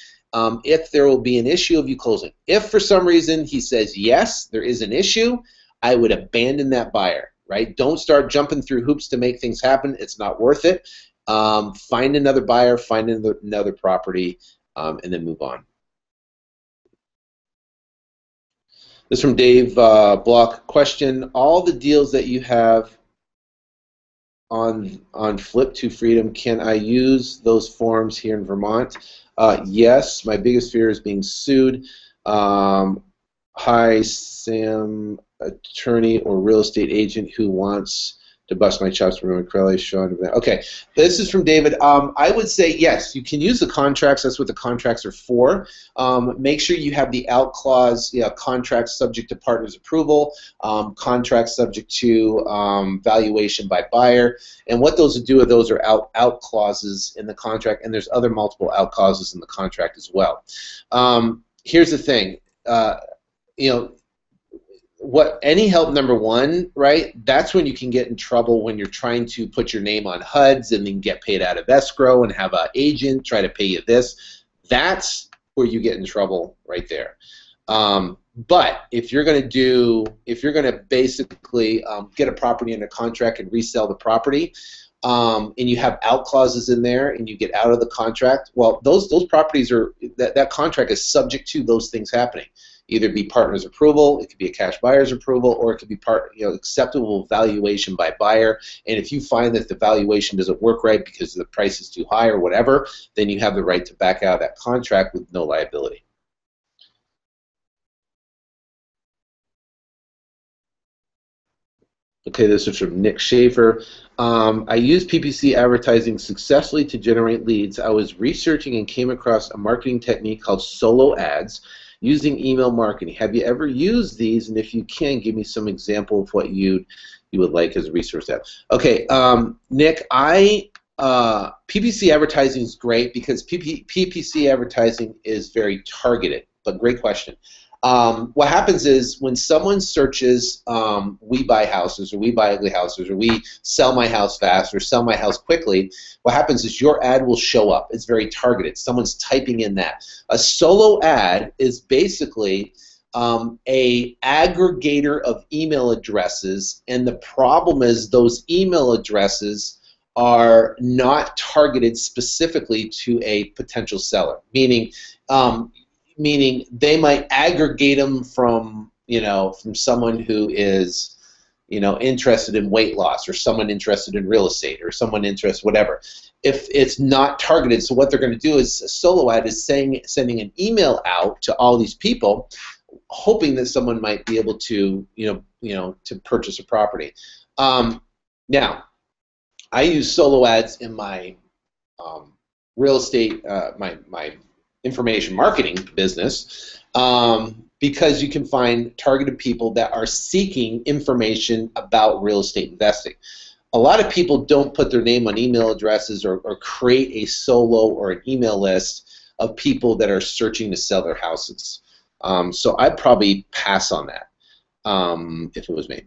if there will be an issue of you closing. If for some reason he says, yes, there is an issue, I would abandon that buyer, right? Don't start jumping through hoops to make things happen. It's not worth it. Find another buyer, find another property, and then move on. This is from Dave Block. Question: all the deals that you have on Flip2Freedom, can I use those forms here in Vermont? Yes. My biggest fear is being sued. Hi, Sam, attorney or real estate agent who wants to bust my chops for McCrelly, Sean. Okay, this is from David. I would say yes, you can use the contracts. That's what the contracts are for. Make sure you have the out clause, contracts subject to partner's approval, contracts subject to valuation by buyer. And what those do are those are out clauses in the contract, and there's other multiple out clauses in the contract as well. Here's the thing, what any help number one, right? That's when you can get in trouble when you're trying to put your name on HUDs and then get paid out of escrow and have an agent try to pay you this. That's where you get in trouble right there. But if you're going to basically get a property under contract and resell the property, and you have out clauses in there and you get out of the contract, well, those properties are, that contract is subject to those things happening. Either be partner's approval, it could be a cash buyer's approval, or it could be acceptable valuation by buyer. And if you find that the valuation doesn't work right because the price is too high or whatever, then you have the right to back out of that contract with no liability. Okay, this is from Nick Schaefer. I used PPC advertising successfully to generate leads. I was researching and came across a marketing technique called solo ads using email marketing. Have you ever used these? And if you can, give me some example of what you would like as a resource app. Okay, Nick, PPC advertising is great because PPC advertising is very targeted, but great question. What happens is when someone searches we buy houses or we buy ugly houses or we sell my house fast or sell my house quickly, what happens is your ad will show up. It's very targeted. Someone's typing in that. A solo ad is basically a aggregator of email addresses, and the problem is those email addresses are not targeted specifically to a potential seller, meaning they might aggregate them from someone who is interested in weight loss, or someone interested in real estate, or someone interested whatever. If it's not targeted, so what they're going to do is a solo ad is sending an email out to all these people, hoping that someone might be able to to purchase a property. Now, I use solo ads in my real estate, my information marketing business, because you can find targeted people that are seeking information about real estate investing. A lot of people don't put their name on email addresses or create a solo or an email list of people that are searching to sell their houses. So I'd probably pass on that if it was me.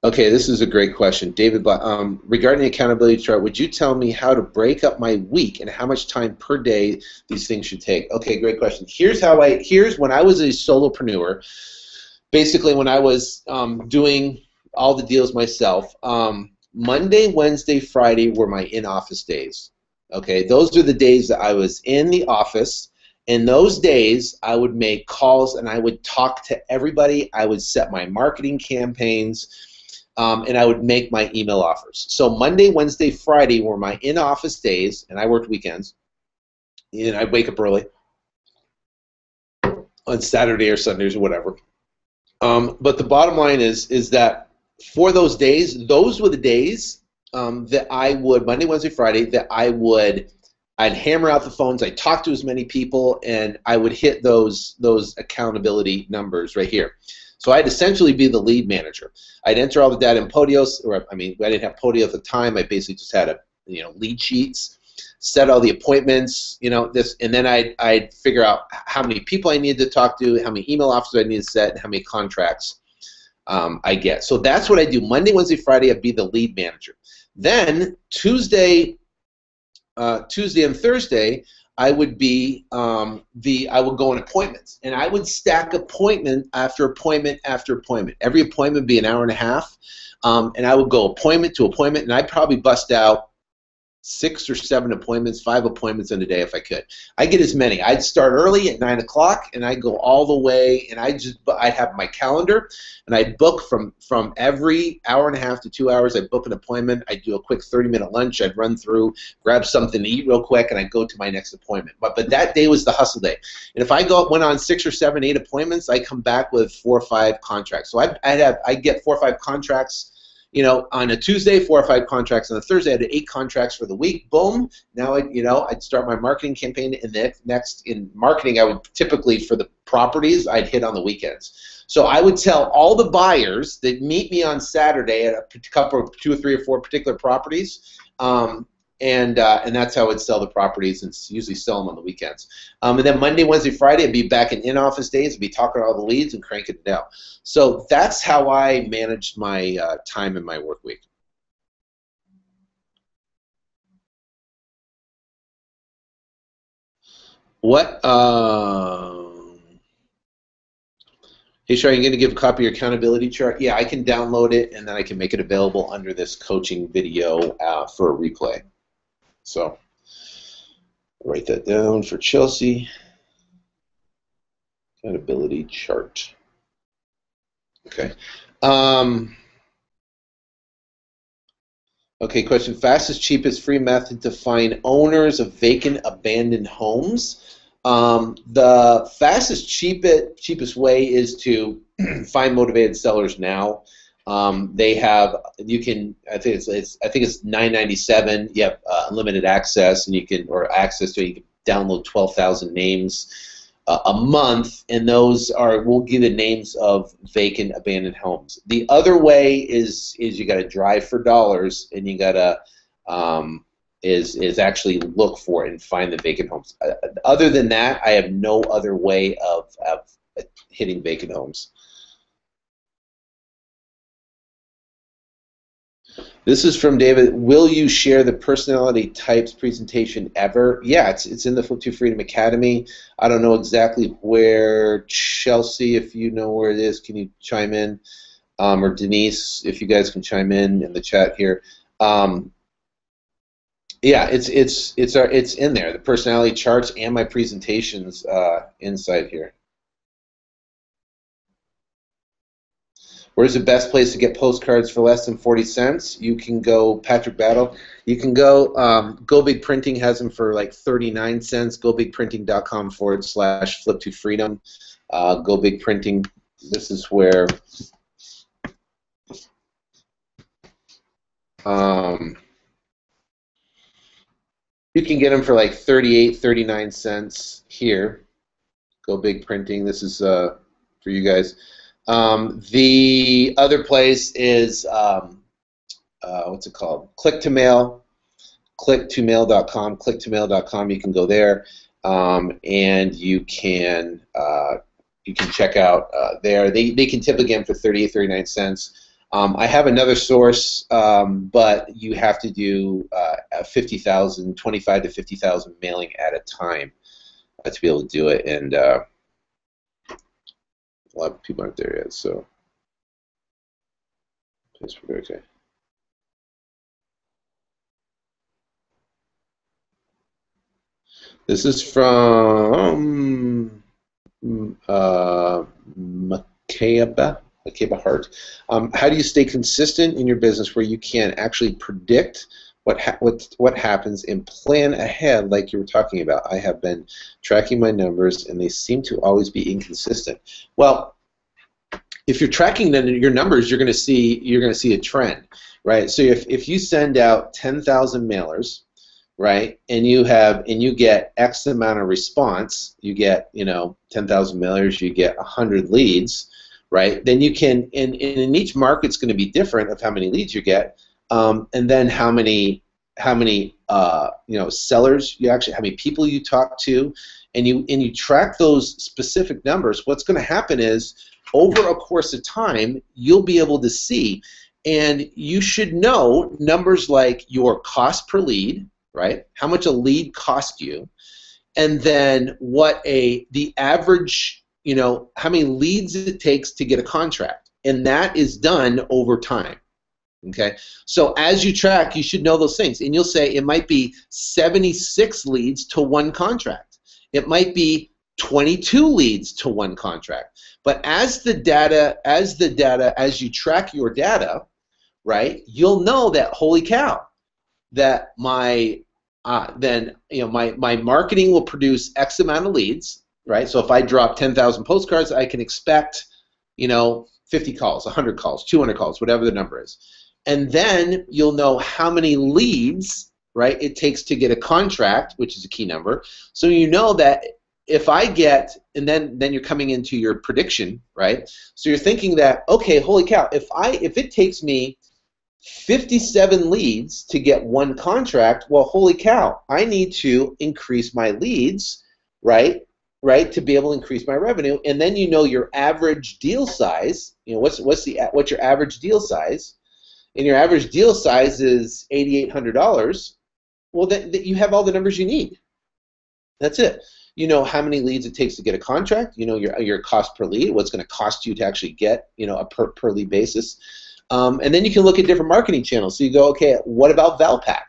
Okay, this is a great question. David, regarding the accountability chart, would you tell me how to break up my week and how much time per day these things should take? Okay, great question. Here's when I was a solopreneur, basically when I was doing all the deals myself, Monday, Wednesday, Friday were my in-office days. Okay, those are the days that I was in the office. In those days, I would make calls and I would talk to everybody. I would set my marketing campaigns. And I would make my email offers. So Monday, Wednesday, Friday were my in-office days, and I worked weekends. And I'd wake up early on Saturday or Sundays or whatever. But the bottom line is that for those days, those were the days that I would, Monday, Wednesday, Friday, that I'd hammer out the phones, I'd talk to as many people, and I would hit those accountability numbers right here. So I'd essentially be the lead manager. I'd enter all the data in Podios, or I didn't have Podio at the time. I basically just had lead sheets, set all the appointments, and then I'd figure out how many people I needed to talk to, how many email offers I needed to set, and how many contracts I get. So that's what I do. Monday, Wednesday, Friday, I'd be the lead manager. Then Tuesday and Thursday, I would be I would go on appointments, and I would stack appointment after appointment after appointment. Every appointment would be an hour and a half, and I would go appointment to appointment, and I'd probably bust out 6 or 7 appointments, 5 appointments in a day if I could. I get as many. I'd start early at 9 o'clock, and I'd go all the way, and I'd have my calendar, and I'd book from every hour and a half to 2 hours. I'd book an appointment. I'd do a quick 30-minute lunch. I'd run through, grab something to eat real quick, and I'd go to my next appointment. But that day was the hustle day. And if I went on 6 or 7, 8 appointments, I'd come back with 4 or 5 contracts. So I'd get 4 or 5 contracts. On a Tuesday, 4 or 5 contracts. On a Thursday, I had 8 contracts for the week. Boom. Now, I'd start my marketing campaign, and then next in marketing, I would typically, for the properties, I'd hit on the weekends. So I would tell all the buyers that meet me on Saturday at a couple of 2 or 3 or 4 particular properties, and that's how I'd sell the properties, and usually sell them on the weekends. And then Monday, Wednesday, Friday, I'd be back in office days, I'd be talking to all the leads and cranking it out. So that's how I managed my time in my work week. What? Hey, Sherry, are you going to give a copy of your accountability chart? Yeah, I can download it, and then I can make it available under this coaching video for a replay. So write that down for Chelsea. Accountability chart. Okay. Okay, question. Fastest, cheapest, free method to find owners of vacant, abandoned homes. The fastest, cheapest way is to find motivated sellers now. They have, you can, I think it's $9.97. You have unlimited access, and you can, or access to, you can download 12,000 names a month, and those will give the names of vacant, abandoned homes. The other way is you got to drive for dollars, and you got to is actually look for and find the vacant homes. Other than that, I have no other way of hitting vacant homes. This is from David. Will you share the personality types presentation ever? Yeah, it's in the Flip2Freedom Academy. I don't know exactly where. Chelsea, if you know where it is, can you chime in? Or Denise, if you guys can chime in the chat here. Yeah, it's in there. The personality charts and my presentations inside here. Where's the best place to get postcards for less than 40 cents? You can go, Patrick Battle, you can go, Go Big Printing has them for like 39 cents, gobigprinting.com/flip2freedom. Go Big Printing, this is where you can get them for like 38, 39 cents here. Go Big Printing, this is for you guys. The other place is what's it called? Click2Mail, click2mail.com, click2mail.com. You can go there, and you can check out there. They can tip again for 38, 39 cents. I have another source, but you have to do 50,000, 25 to 50,000 mailing at a time to be able to do it, and a lot of people aren't there yet, so that's okay. This is from Makeba Hart. How do you stay consistent in your business where you can actually predict what happens and plan ahead like you were talking about? I have been tracking my numbers and they seem to always be inconsistent. Well, if you're tracking your numbers, you're going to see a trend, right? So if you send out 10,000 mailers, right, and you get X amount of response, you get 10,000 mailers, you get 100 leads, right? Then you can, and in each market's going to be different of how many leads you get. And then how many sellers you actually, how many people you talk to, and you track those specific numbers. What's going to happen is over a course of time you'll be able to see, and you should know numbers like your cost per lead, right? How much a lead cost you, and then what the average, how many leads it takes to get a contract, and that is done over time. Okay, so as you track, you should know those things, and you'll say it might be 76 leads to one contract. It might be 22 leads to one contract. But as you track your data, right, you'll know that, holy cow, that my marketing will produce X amount of leads, right? So if I drop 10,000 postcards, I can expect 50 calls, 100 calls, 200 calls, whatever the number is. And then you'll know how many leads, right, it takes to get a contract, which is a key number. So you know that if I get, and then you're coming into your prediction, right? So you're thinking that, okay, holy cow, if it takes me 57 leads to get one contract. Well, holy cow, I need to increase my leads, right? Right, to be able to increase my revenue. And then you know your average deal size. You know, what's your average deal size? And your average deal size is $8,800. Well, then you have all the numbers you need. That's it. You know how many leads it takes to get a contract. You know your cost per lead, what's going to cost you to actually get, you know, a per lead basis. And then you can look at different marketing channels. So you go, okay, what about Valpak?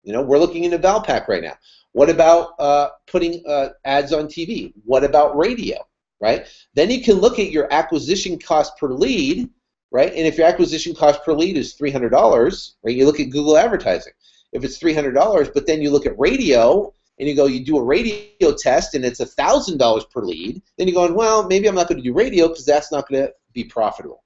You know, we're looking into Valpak right now. What about putting ads on TV? What about radio, right? Then you can look at your acquisition cost per lead, right? And if your acquisition cost per lead is $300, right, you look at Google advertising. If it's $300, but then you look at radio, and you go, you do a radio test, and it's $1,000 per lead, then you're going, well, maybe I'm not going to do radio because that's not going to be profitable.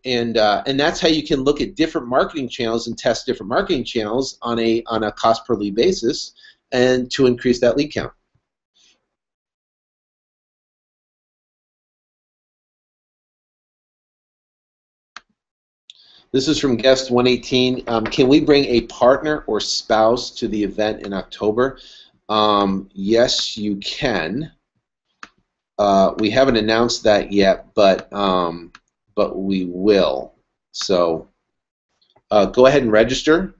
And that's how you can look at different marketing channels and test different marketing channels on a cost per lead basis, and to increase that lead count. This is from guest 118. Can we bring a partner or spouse to the event in October? Yes, you can. We haven't announced that yet, but we will. So go ahead and register,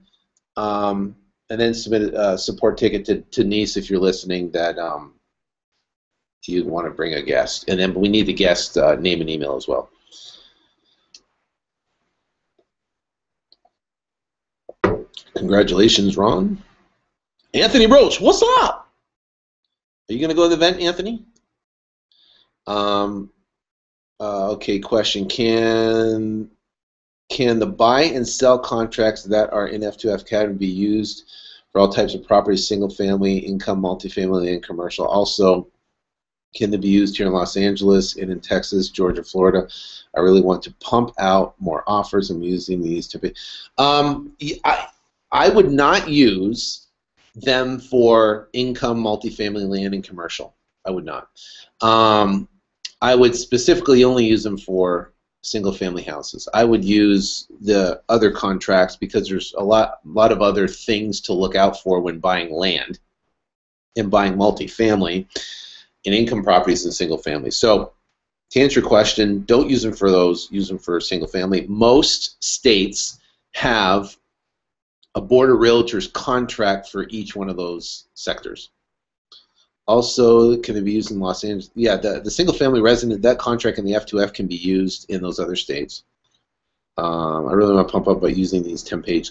and then submit a support ticket to Nice if you're listening that you want to bring a guest. And then we need the guest name and email as well. Congratulations, Ron. Anthony Roach, what's up? Are you going to go to the event, Anthony? Okay, question. Can the buy and sell contracts that are in F2F category be used for all types of properties, single family, income, multifamily, and commercial? Also, can they be used here in Los Angeles and in Texas, Georgia, Florida? I really want to pump out more offers. I'm using these to be. I would not use them for income, multifamily, land, and commercial. I would not. I would specifically only use them for single-family houses. I would use the other contracts because there's a lot of other things to look out for when buying land and buying multifamily and income properties and single-family. So to answer your question, don't use them for those. Use them for single-family. Most states have a board of realtors contract for each one of those sectors. Also, can it be used in Los Angeles? Yeah, the single-family resident, that contract in the F2F can be used in those other states. I really want to pump up by using these 10-page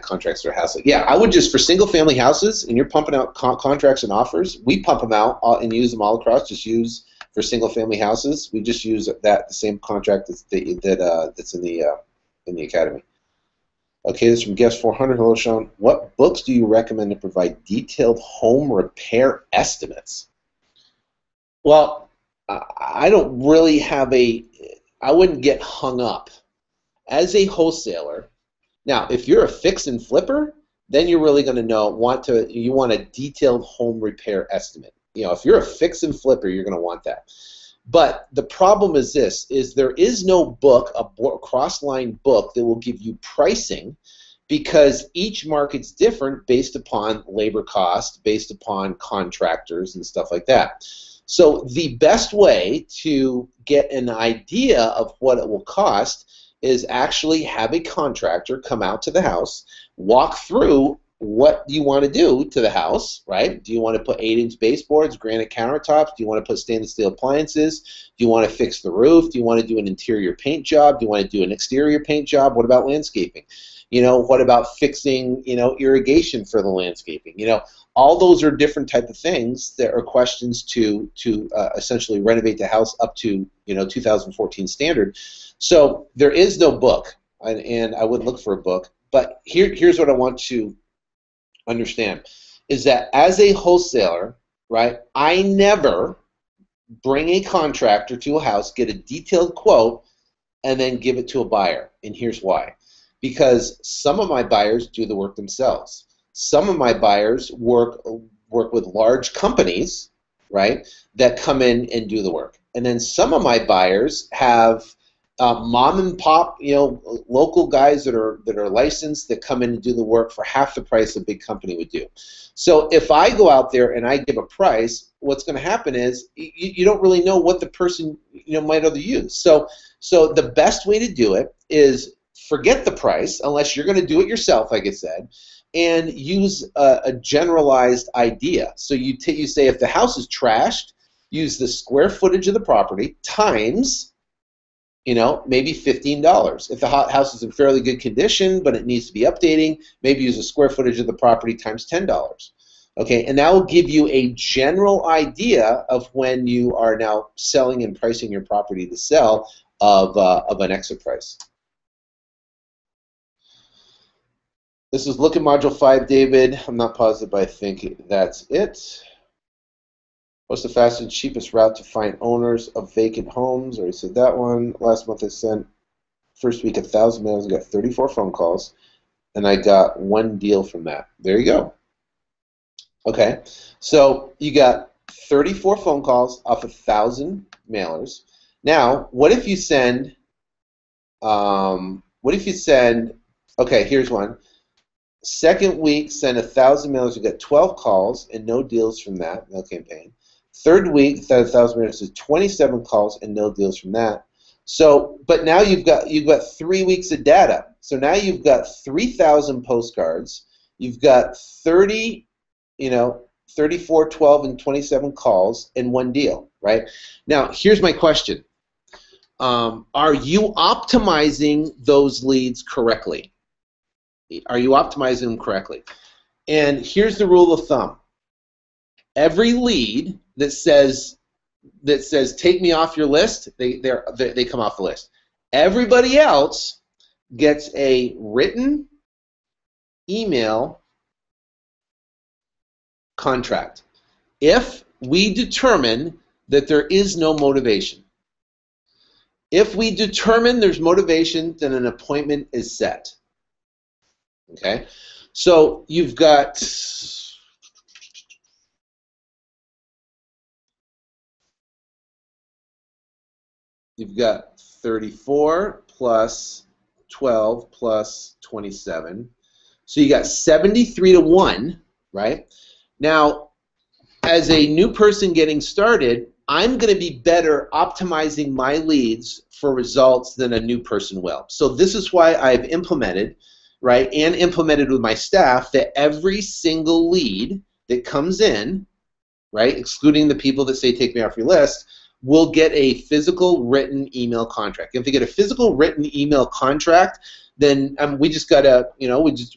contracts or houses. Yeah, I would just, for single-family houses, and you're pumping out contracts and offers, we pump them out and use them all across. Just use for single-family houses. We just use the same contract that's in the academy. Okay, this is from guest 400. Hello, Sean. What books do you recommend to provide detailed home repair estimates? Well, I don't really have I wouldn't get hung up. As a wholesaler, now, if you're a fix and flipper, then you're really going to you want a detailed home repair estimate. You know, if you're a fix and flipper, you're going to want that. But the problem is this, there is no book, a cross-line book that will give you pricing, because each market's different based upon labor cost, based upon contractors and stuff like that. So the best way to get an idea of what it will cost is actually have a contractor come out to the house, walk through what you want to do to the house, right? Do you want to put 8-inch baseboards, granite countertops? Do you want to put stainless steel appliances? Do you want to fix the roof? Do you want to do an interior paint job? Do you want to do an exterior paint job? What about landscaping? You know, what about fixing, irrigation for the landscaping? All those are different type of things that are questions to essentially renovate the house up to, 2014 standard. So there is no book, and I wouldn't look for a book. But here's what I want to understand, is that as a wholesaler, right, I never bring a contractor to a house, get a detailed quote, and then give it to a buyer. And here's why. Because some of my buyers do the work themselves. Some of my buyers work with large companies, right, that come in and do the work. And then some of my buyers have mom and pop, local guys that are licensed that come in and do the work for half the price a big company would do. So if I go out there and I give a price, what's going to happen is you don't really know what the person might other use. So the best way to do it is forget the price unless you're going to do it yourself, like I said, and use a generalized idea. So you say if the house is trashed, use the square footage of the property times maybe $15. If the house is in fairly good condition, but it needs to be updating, maybe use the square footage of the property times $10. Okay, and that will give you a general idea of when you are now selling and pricing your property to sell of an exit price. This is look at Module 5, David. I'm not positive, but I think that's it. What's the fastest and cheapest route to find owners of vacant homes? Already said that one. Last month I sent, first week, 1,000 mails. I got 34 phone calls, and I got 1 deal from that. There you go. Okay, so you got 34 phone calls off 1,000 mailers. Now, what if you send? Okay, here's one. Second week, send 1,000 mailers. You got 12 calls and no deals from that mail campaign. Third week, that 1,000 mailers is 27 calls and no deals from that. So, but now you've got 3 weeks of data. So now you've got 3,000 postcards. You've got 34, 12, and 27 calls and 1 deal. Right? Now, here's my question: are you optimizing those leads correctly? Are you optimizing them correctly? And here's the rule of thumb: every lead that says take me off your list, they come off the list. Everybody else gets a written email contract if we determine that there is no motivation. If we determine there's motivation, then an appointment is set. Okay, so you've got 34 plus 12 plus 27, so you got 73 to 1, right? Now, as a new person getting started, I'm going to be better optimizing my leads for results than a new person will. So this is why I've implemented, right, and implemented with my staff, that every single lead that comes in, right, excluding the people that say take me off your list, will get a physical written email contract. If they get a physical written email contract, then we just got to,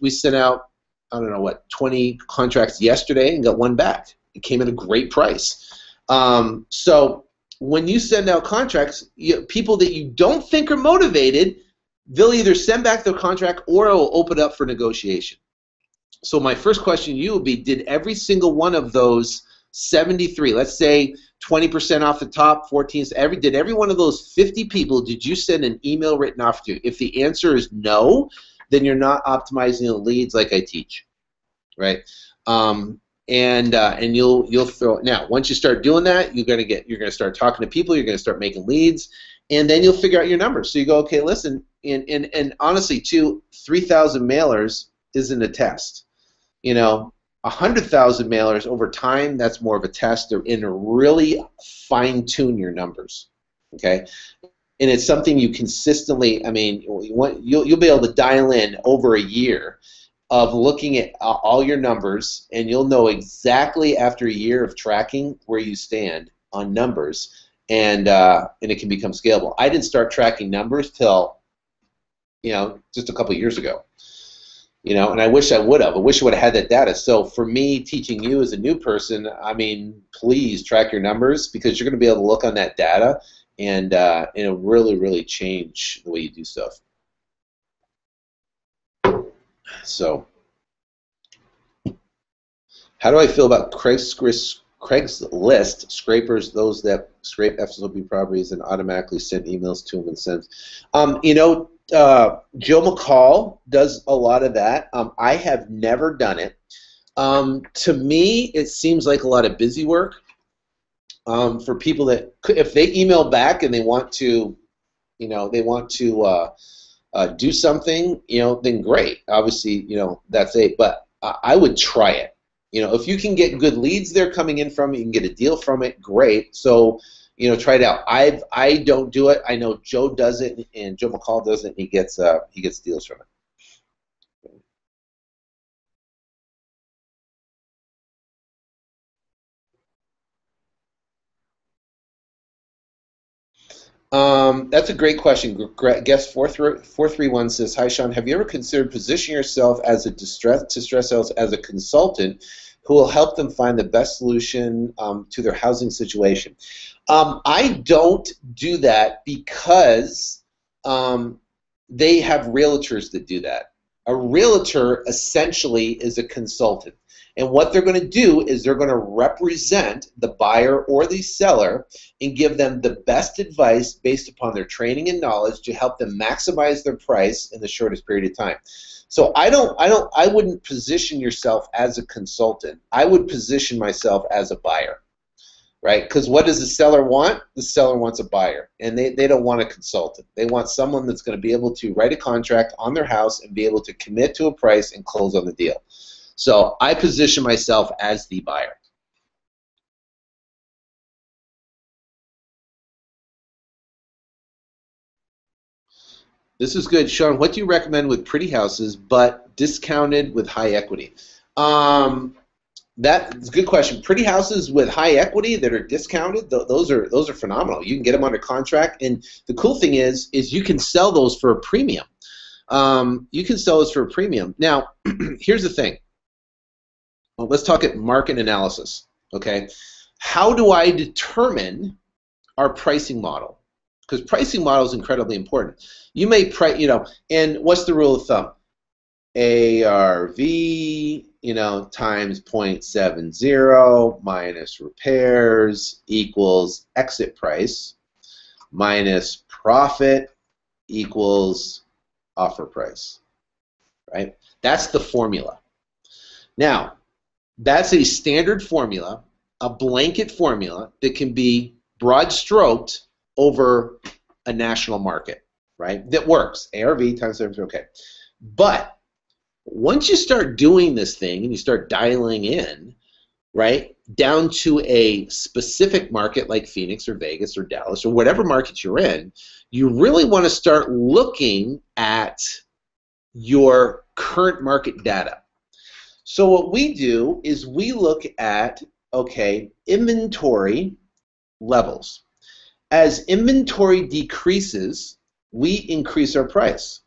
we sent out, I don't know what, 20 contracts yesterday and got 1 back. It came at a great price. So when you send out contracts, people that you don't think are motivated, they'll either send back their contract or it will open up for negotiation. So my first question to you would be, did every single one of those 73, let's say 20% off the top, 14, did every one of those 50 people, did you send an email written offer to? If the answer is no, then you're not optimizing the leads like I teach, right? And you'll throw, now once you start doing that, you're gonna start talking to people, you're gonna start making leads, and then you'll figure out your numbers. So you go, okay, listen, and honestly, too, 3,000 mailers isn't a test. 100,000 mailers over time, that's more of a test, and really fine-tune your numbers, okay? And it's something you consistently, you'll be able to dial in over a year of looking at all your numbers, and you'll know exactly after a year of tracking where you stand on numbers, and it can become scalable. I didn't start tracking numbers till, just a couple of years ago. And I wish I would have. I wish I would have had that data. So for me, teaching you as a new person, please track your numbers, because you're going to be able to look on that data, and it'll really, really change the way you do stuff. So, how do I feel about Craigslist scrapers, those that scrape FSLB properties and automatically send emails to them and send? Joe McCall does a lot of that. I have never done it. To me, it seems like a lot of busy work for people that, if they email back and they want to they want to do something, then great. Obviously, that's it. But I would try it. If you can get good leads there coming in from it, you can get a deal from it, great. So, try it out. I don't do it. I know Joe does it, and Joe McCall does it, and he gets deals from it. That's a great question. Guest 431 says, "Hi Sean, have you ever considered positioning yourself as a distress sales as a consultant who will help them find the best solution to their housing situation?" I don't do that because they have realtors that do that. A realtor essentially is a consultant. And what they're going to do is they're going to represent the buyer or the seller and give them the best advice based upon their training and knowledge to help them maximize their price in the shortest period of time. So I wouldn't position yourself as a consultant. I would position myself as a buyer, right? Because what does the seller want? The seller wants a buyer, and they don't want a consultant. They want someone that's going to be able to write a contract on their house and be able to commit to a price and close on the deal. So I position myself as the buyer. This is good. Sean, what do you recommend with pretty houses but discounted with high equity? That's a good question. Pretty houses with high equity that are discounted, those are phenomenal. You can get them under contract, and the cool thing is you can sell those for a premium. You can sell those for a premium. Now, here's the thing. Well, let's talk at market analysis. Okay, how do I determine our pricing model? Because pricing model is incredibly important. You may price, and what's the rule of thumb? ARV, times 0.70 minus repairs equals exit price minus profit equals offer price, right? That's the formula. Now, that's a standard formula, a blanket formula that can be broad stroked over a national market, right? That works. ARV times 70, okay. But once you start doing this thing and you start dialing in, right, down to a specific market like Phoenix or Vegas or Dallas or whatever market you're in, you really want to start looking at your current market data. So what we do is we look at, okay, inventory levels. As inventory decreases, we increase our price.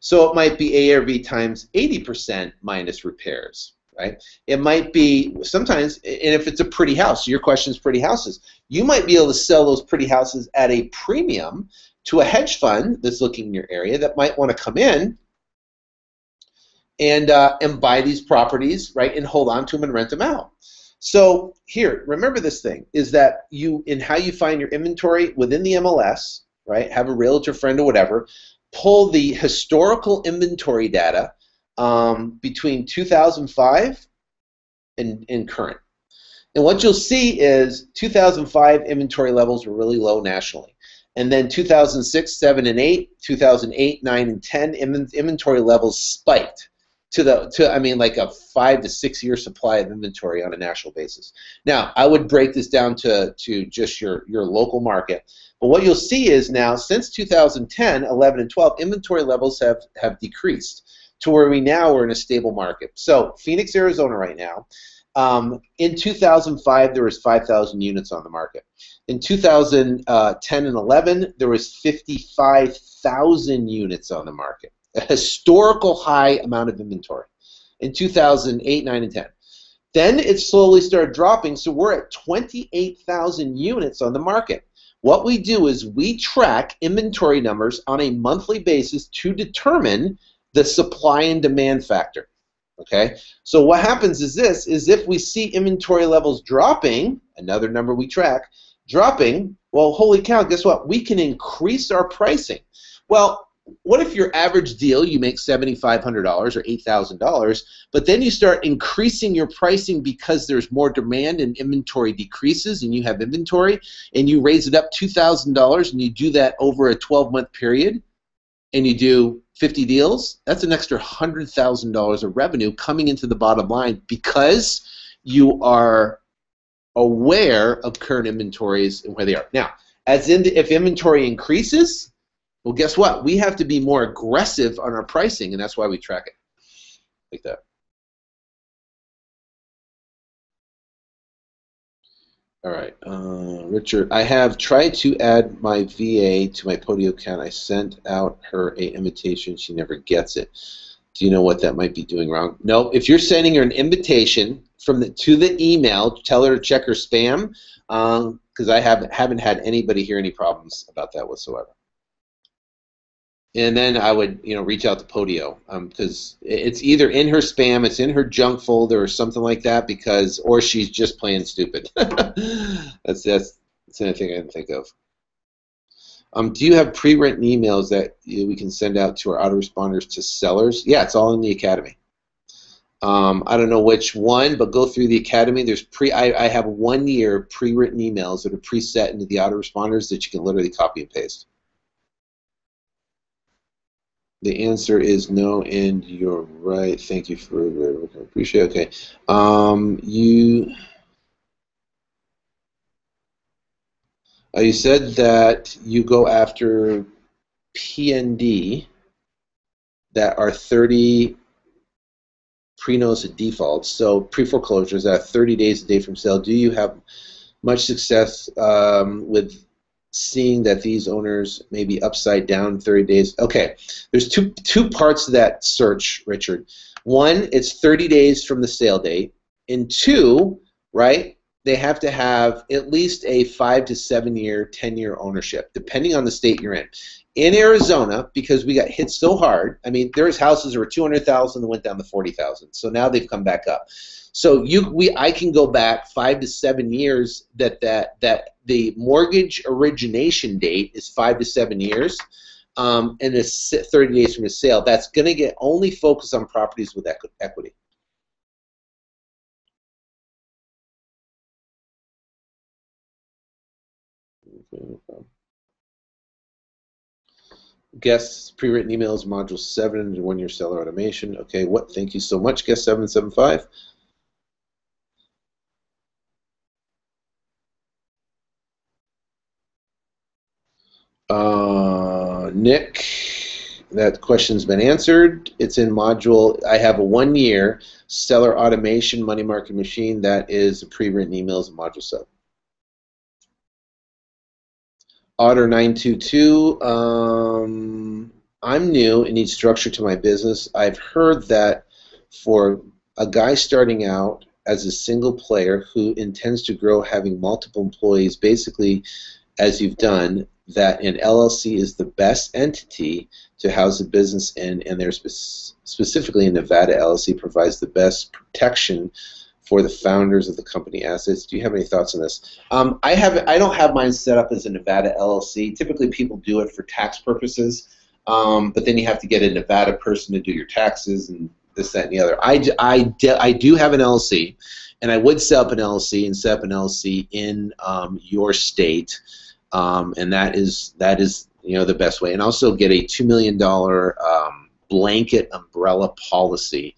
So it might be ARV times 80% minus repairs, right? It might be sometimes, and if it's a pretty house, your question is pretty houses, you might be able to sell those pretty houses at a premium to a hedge fund that's looking in your area that might want to come in and buy these properties, right, and hold on to them and rent them out. So here, remember this thing, is that in how you find your inventory within the MLS, right, have a realtor friend or whatever, pull the historical inventory data between 2005 and current. And what you'll see is 2005 inventory levels were really low nationally. And then 2006, 7, and 8, 2008, 9, and 10, inventory levels spiked to like a 5 to 6 year supply of inventory on a national basis. Now, I would break this down to just your local market. But what you'll see is now, since 2010, 11, and 12, inventory levels have decreased to where we now are in a stable market. So Phoenix, Arizona right now, in 2005, there was 5,000 units on the market. In 2010 and 11, there was 55,000 units on the market. A historical high amount of inventory in 2008, 9, and 10. Then it slowly started dropping, so we're at 28,000 units on the market. What we do is we track inventory numbers on a monthly basis to determine the supply and demand factor. Okay? So what happens is this, is if we see inventory levels dropping, another number we track, dropping, well, holy cow, guess what? We can increase our pricing. Well, what if your average deal you make $7,500 or $8,000, but then you start increasing your pricing because there's more demand and inventory decreases and you have inventory and you raise it up $2,000 and you do that over a 12-month period and you do 50 deals, that's an extra $100,000 of revenue coming into the bottom line because you are aware of current inventories and where they are. Now, if inventory increases, well, guess what? We have to be more aggressive on our pricing, and that's why we track it like that. All right, Richard, I have tried to add my VA to my Podio account. I sent out her an invitation. She never gets it. Do you know what that might be doing wrong? No, if you're sending her an invitation to the email, tell her to check her spam, because I haven't had anybody hear any problems about that whatsoever. And then I would, reach out to Podio, because it's either in her spam, it's in her junk folder, or something like that, or she's just plain stupid. That's the only thing I can think of. Do you have pre-written emails that we can send out to our autoresponders to sellers? Yeah, it's all in the Academy. I don't know which one, but go through the Academy. I have 1 year pre-written emails that are preset into the autoresponders that you can literally copy and paste. The answer is no, and you're right. Thank you for appreciate it. Okay. You said that you go after PND that are 30 pre-notice of defaults, so pre-foreclosures that are 30 days a day from sale. Do you have much success with seeing that these owners may be upside down 30 days? Okay, there's two parts to that search, Richard. One, it's 30 days from the sale date, and two, right, they have to have at least a 5 to 7 year, 10-year ownership, depending on the state you're in. In Arizona, because we got hit so hard, I mean, there's houses that were 200,000 that went down to 40,000, so now they've come back up. So I can go back 5 to 7 years that the mortgage origination date is 5 to 7 years, and it's 30 days from the sale. That's going to get only focused on properties with equity. Okay, no problem. Guest pre-written emails, module 7, 1 year seller automation. Okay, thank you so much, guest 775. Nick, that question's been answered. It's in module. I have a 1 year seller automation money market machine. That is pre-written emails in module 7. Otter 922. I'm new and need structure to my business. I've heard that for a guy starting out as a single player who intends to grow having multiple employees, basically as you've done, that an LLC is the best entity to house a business in, and there's specifically in Nevada, LLC provides the best protection for the founders of the company assets. Do you have any thoughts on this? I don't have mine set up as a Nevada LLC. Typically, people do it for tax purposes, but then you have to get a Nevada person to do your taxes and this, that, and the other. I do have an LLC, and I would set up an LLC and set up an LLC in your state. And that is the best way, and also get a $2 million blanket umbrella policy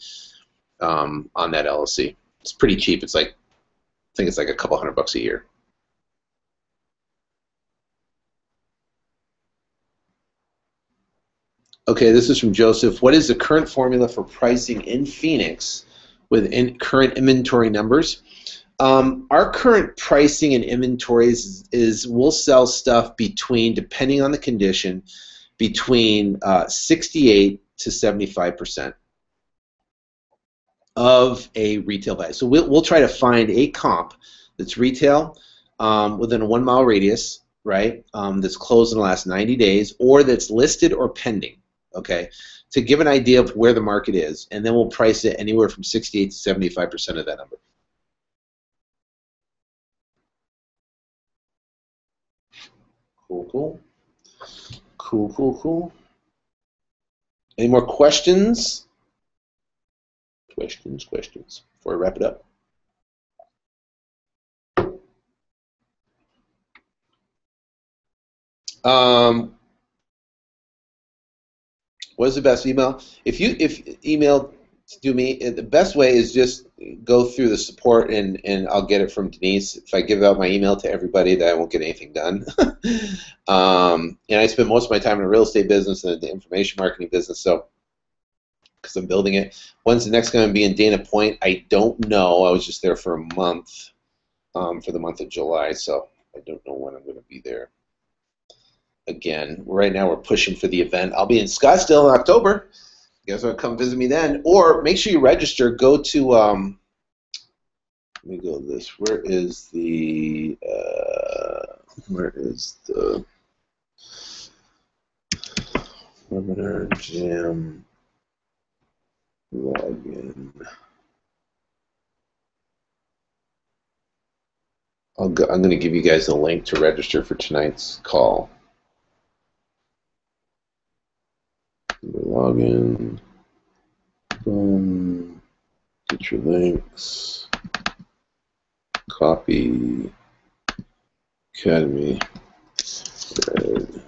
on that LLC. It's pretty cheap. It's like, I think it's like a couple $100 a year. Okay, this is from Joseph. What is the current formula for pricing in Phoenix with current inventory numbers? Our current pricing and inventories is we'll sell stuff depending on the condition, between 68 to 75% of a retail value. So we'll try to find a comp that's retail within a 1 mile radius, right? That's closed in the last 90 days, or that's listed or pending. Okay, to give an idea of where the market is, and then we'll price it anywhere from 68 to 75% of that number. Cool. Any more questions? Questions before I wrap it up. What is the best email? If email to me, the best way is just go through the support and I'll get it from Denise. If I give out my email to everybody, then I won't get anything done. And I spend most of my time in the real estate business and the information marketing business, so because I'm building it. When's the next going to be in Dana Point? I don't know. I was just there for a month, for the month of July, so I don't know when I'm going to be there. Again, right now we're pushing for the event. I'll be in Scottsdale in October. You guys want to come visit me then? Or make sure you register. Go to, let me go to this. Where is the Webinar Jam login? I'm going to give you guys a link to register for tonight's call. Login. Boom. Get your links. Copy. Academy. Red.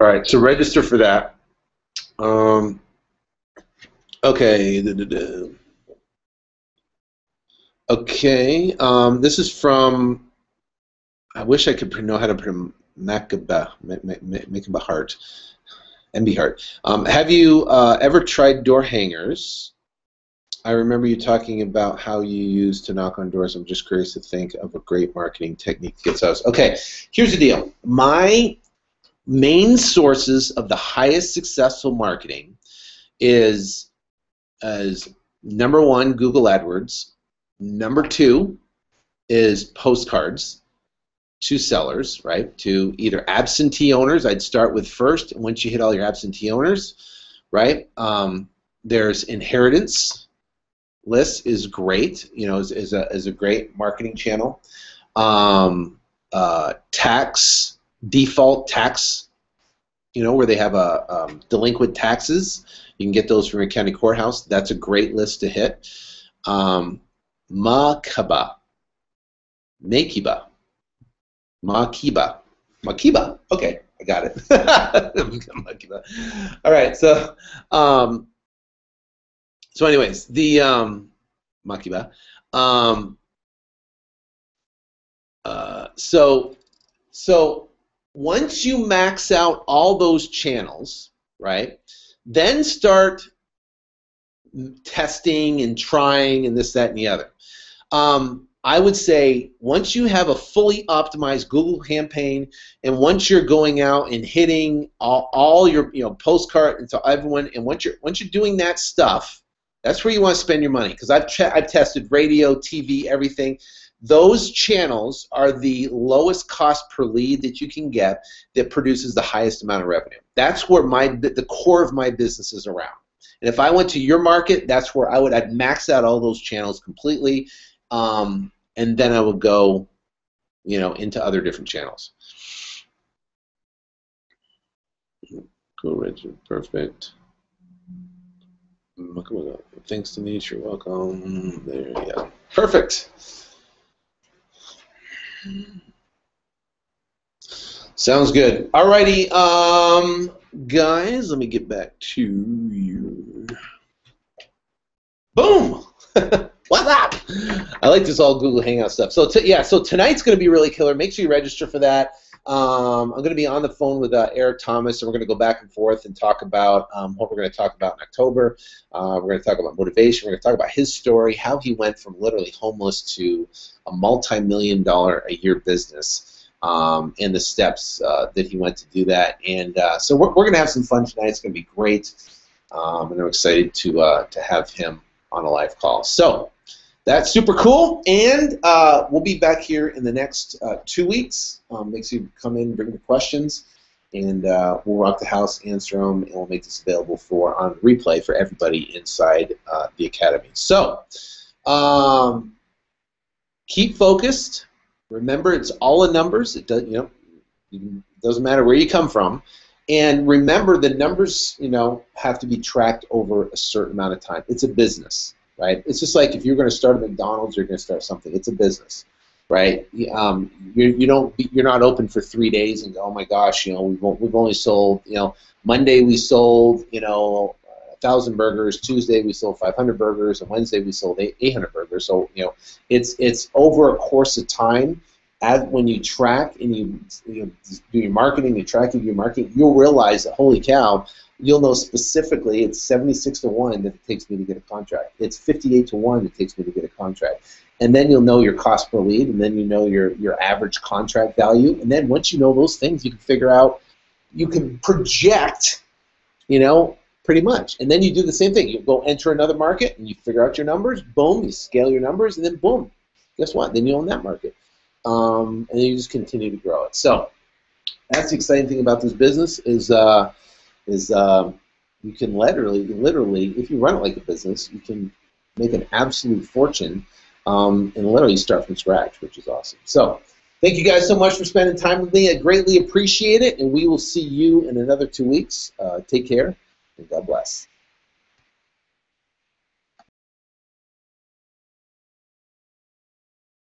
All right, so register for that. Okay. Okay. This is from. I wish I could know how to pronounce Makaba Heart, MB Heart. Have you ever tried door hangers? I remember you talking about how you used to knock on doors. I'm just curious to think of a great marketing technique to get sales. Okay, here's the deal. My main sources of the highest successful marketing is as number one, Google AdWords. Number two is postcards to sellers, right? To either absentee owners, I'd start with first. And once you hit all your absentee owners, right? There's inheritance list is great, you know, is a great marketing channel. Tax, default tax, you know, where they have a delinquent taxes. You can get those from your county courthouse. That's a great list to hit. Makiba. Okay, I got it. Makiba. All right, so anyways, the Makiba. So once you max out all those channels, right, then start testing and trying and this, that, and the other. I would say once you have a fully optimized Google campaign, and once you're going out and hitting all your postcard and to everyone, and once you're doing that stuff, that's where you want to spend your money. Because I've tested radio, TV, everything. Those channels are the lowest cost per lead that you can get that produces the highest amount of revenue. That's where the core of my business is around. And if I went to your market, that's where I'd max out all those channels completely. And then I would go, into other different channels. Cool, Richard. Perfect. Thanks, Denise. You're welcome. There you go. Perfect. Sounds good. Alrighty, guys. Let me get back to you. Boom. What's up? I like this all Google Hangout stuff. So so tonight's going to be really killer. Make sure you register for that. I'm going to be on the phone with Eric Thomas, and we're going to go back and forth and talk about what we're going to talk about in October. We're going to talk about motivation. We're going to talk about his story, how he went from literally homeless to a multi-million-dollar-a-year business, and the steps that he went to do that. And so we're going to have some fun tonight. It's going to be great, and I'm excited to have him on a live call. So that's super cool, and we'll be back here in the next 2 weeks. Make sure you come in, bring the questions, and we'll rock the house, answer them, and we'll make this available on replay for everybody inside the Academy. So keep focused, Remember, it's all in numbers. It does, it doesn't matter where you come from. And remember, the numbers, have to be tracked over a certain amount of time. It's a business, right? It's just like if you're going to start a McDonald's, you're going to start something. It's a business, right? You're not open for 3 days and go, oh my gosh, we've only sold, Monday we sold, 1,000 burgers. Tuesday we sold 500 burgers, and Wednesday we sold 800 burgers. So it's over a course of time. When you track and you do your marketing, you track your marketing, you'll realize that, holy cow, you'll know specifically it's 76 to 1 that it takes me to get a contract. It's 58 to 1 that it takes me to get a contract. And then you'll know your cost per lead, and then you know your average contract value. And then once you know those things, you can figure out, you can project, pretty much. And then you do the same thing. You go enter another market, and you figure out your numbers. Boom, you scale your numbers, and then boom, guess what? Then you own that market. And then you just continue to grow it. So that's the exciting thing about this business is you can literally, if you run it like a business, you can make an absolute fortune and literally start from scratch, which is awesome. So thank you guys so much for spending time with me. I greatly appreciate it, and we will see you in another 2 weeks. Take care, and God bless.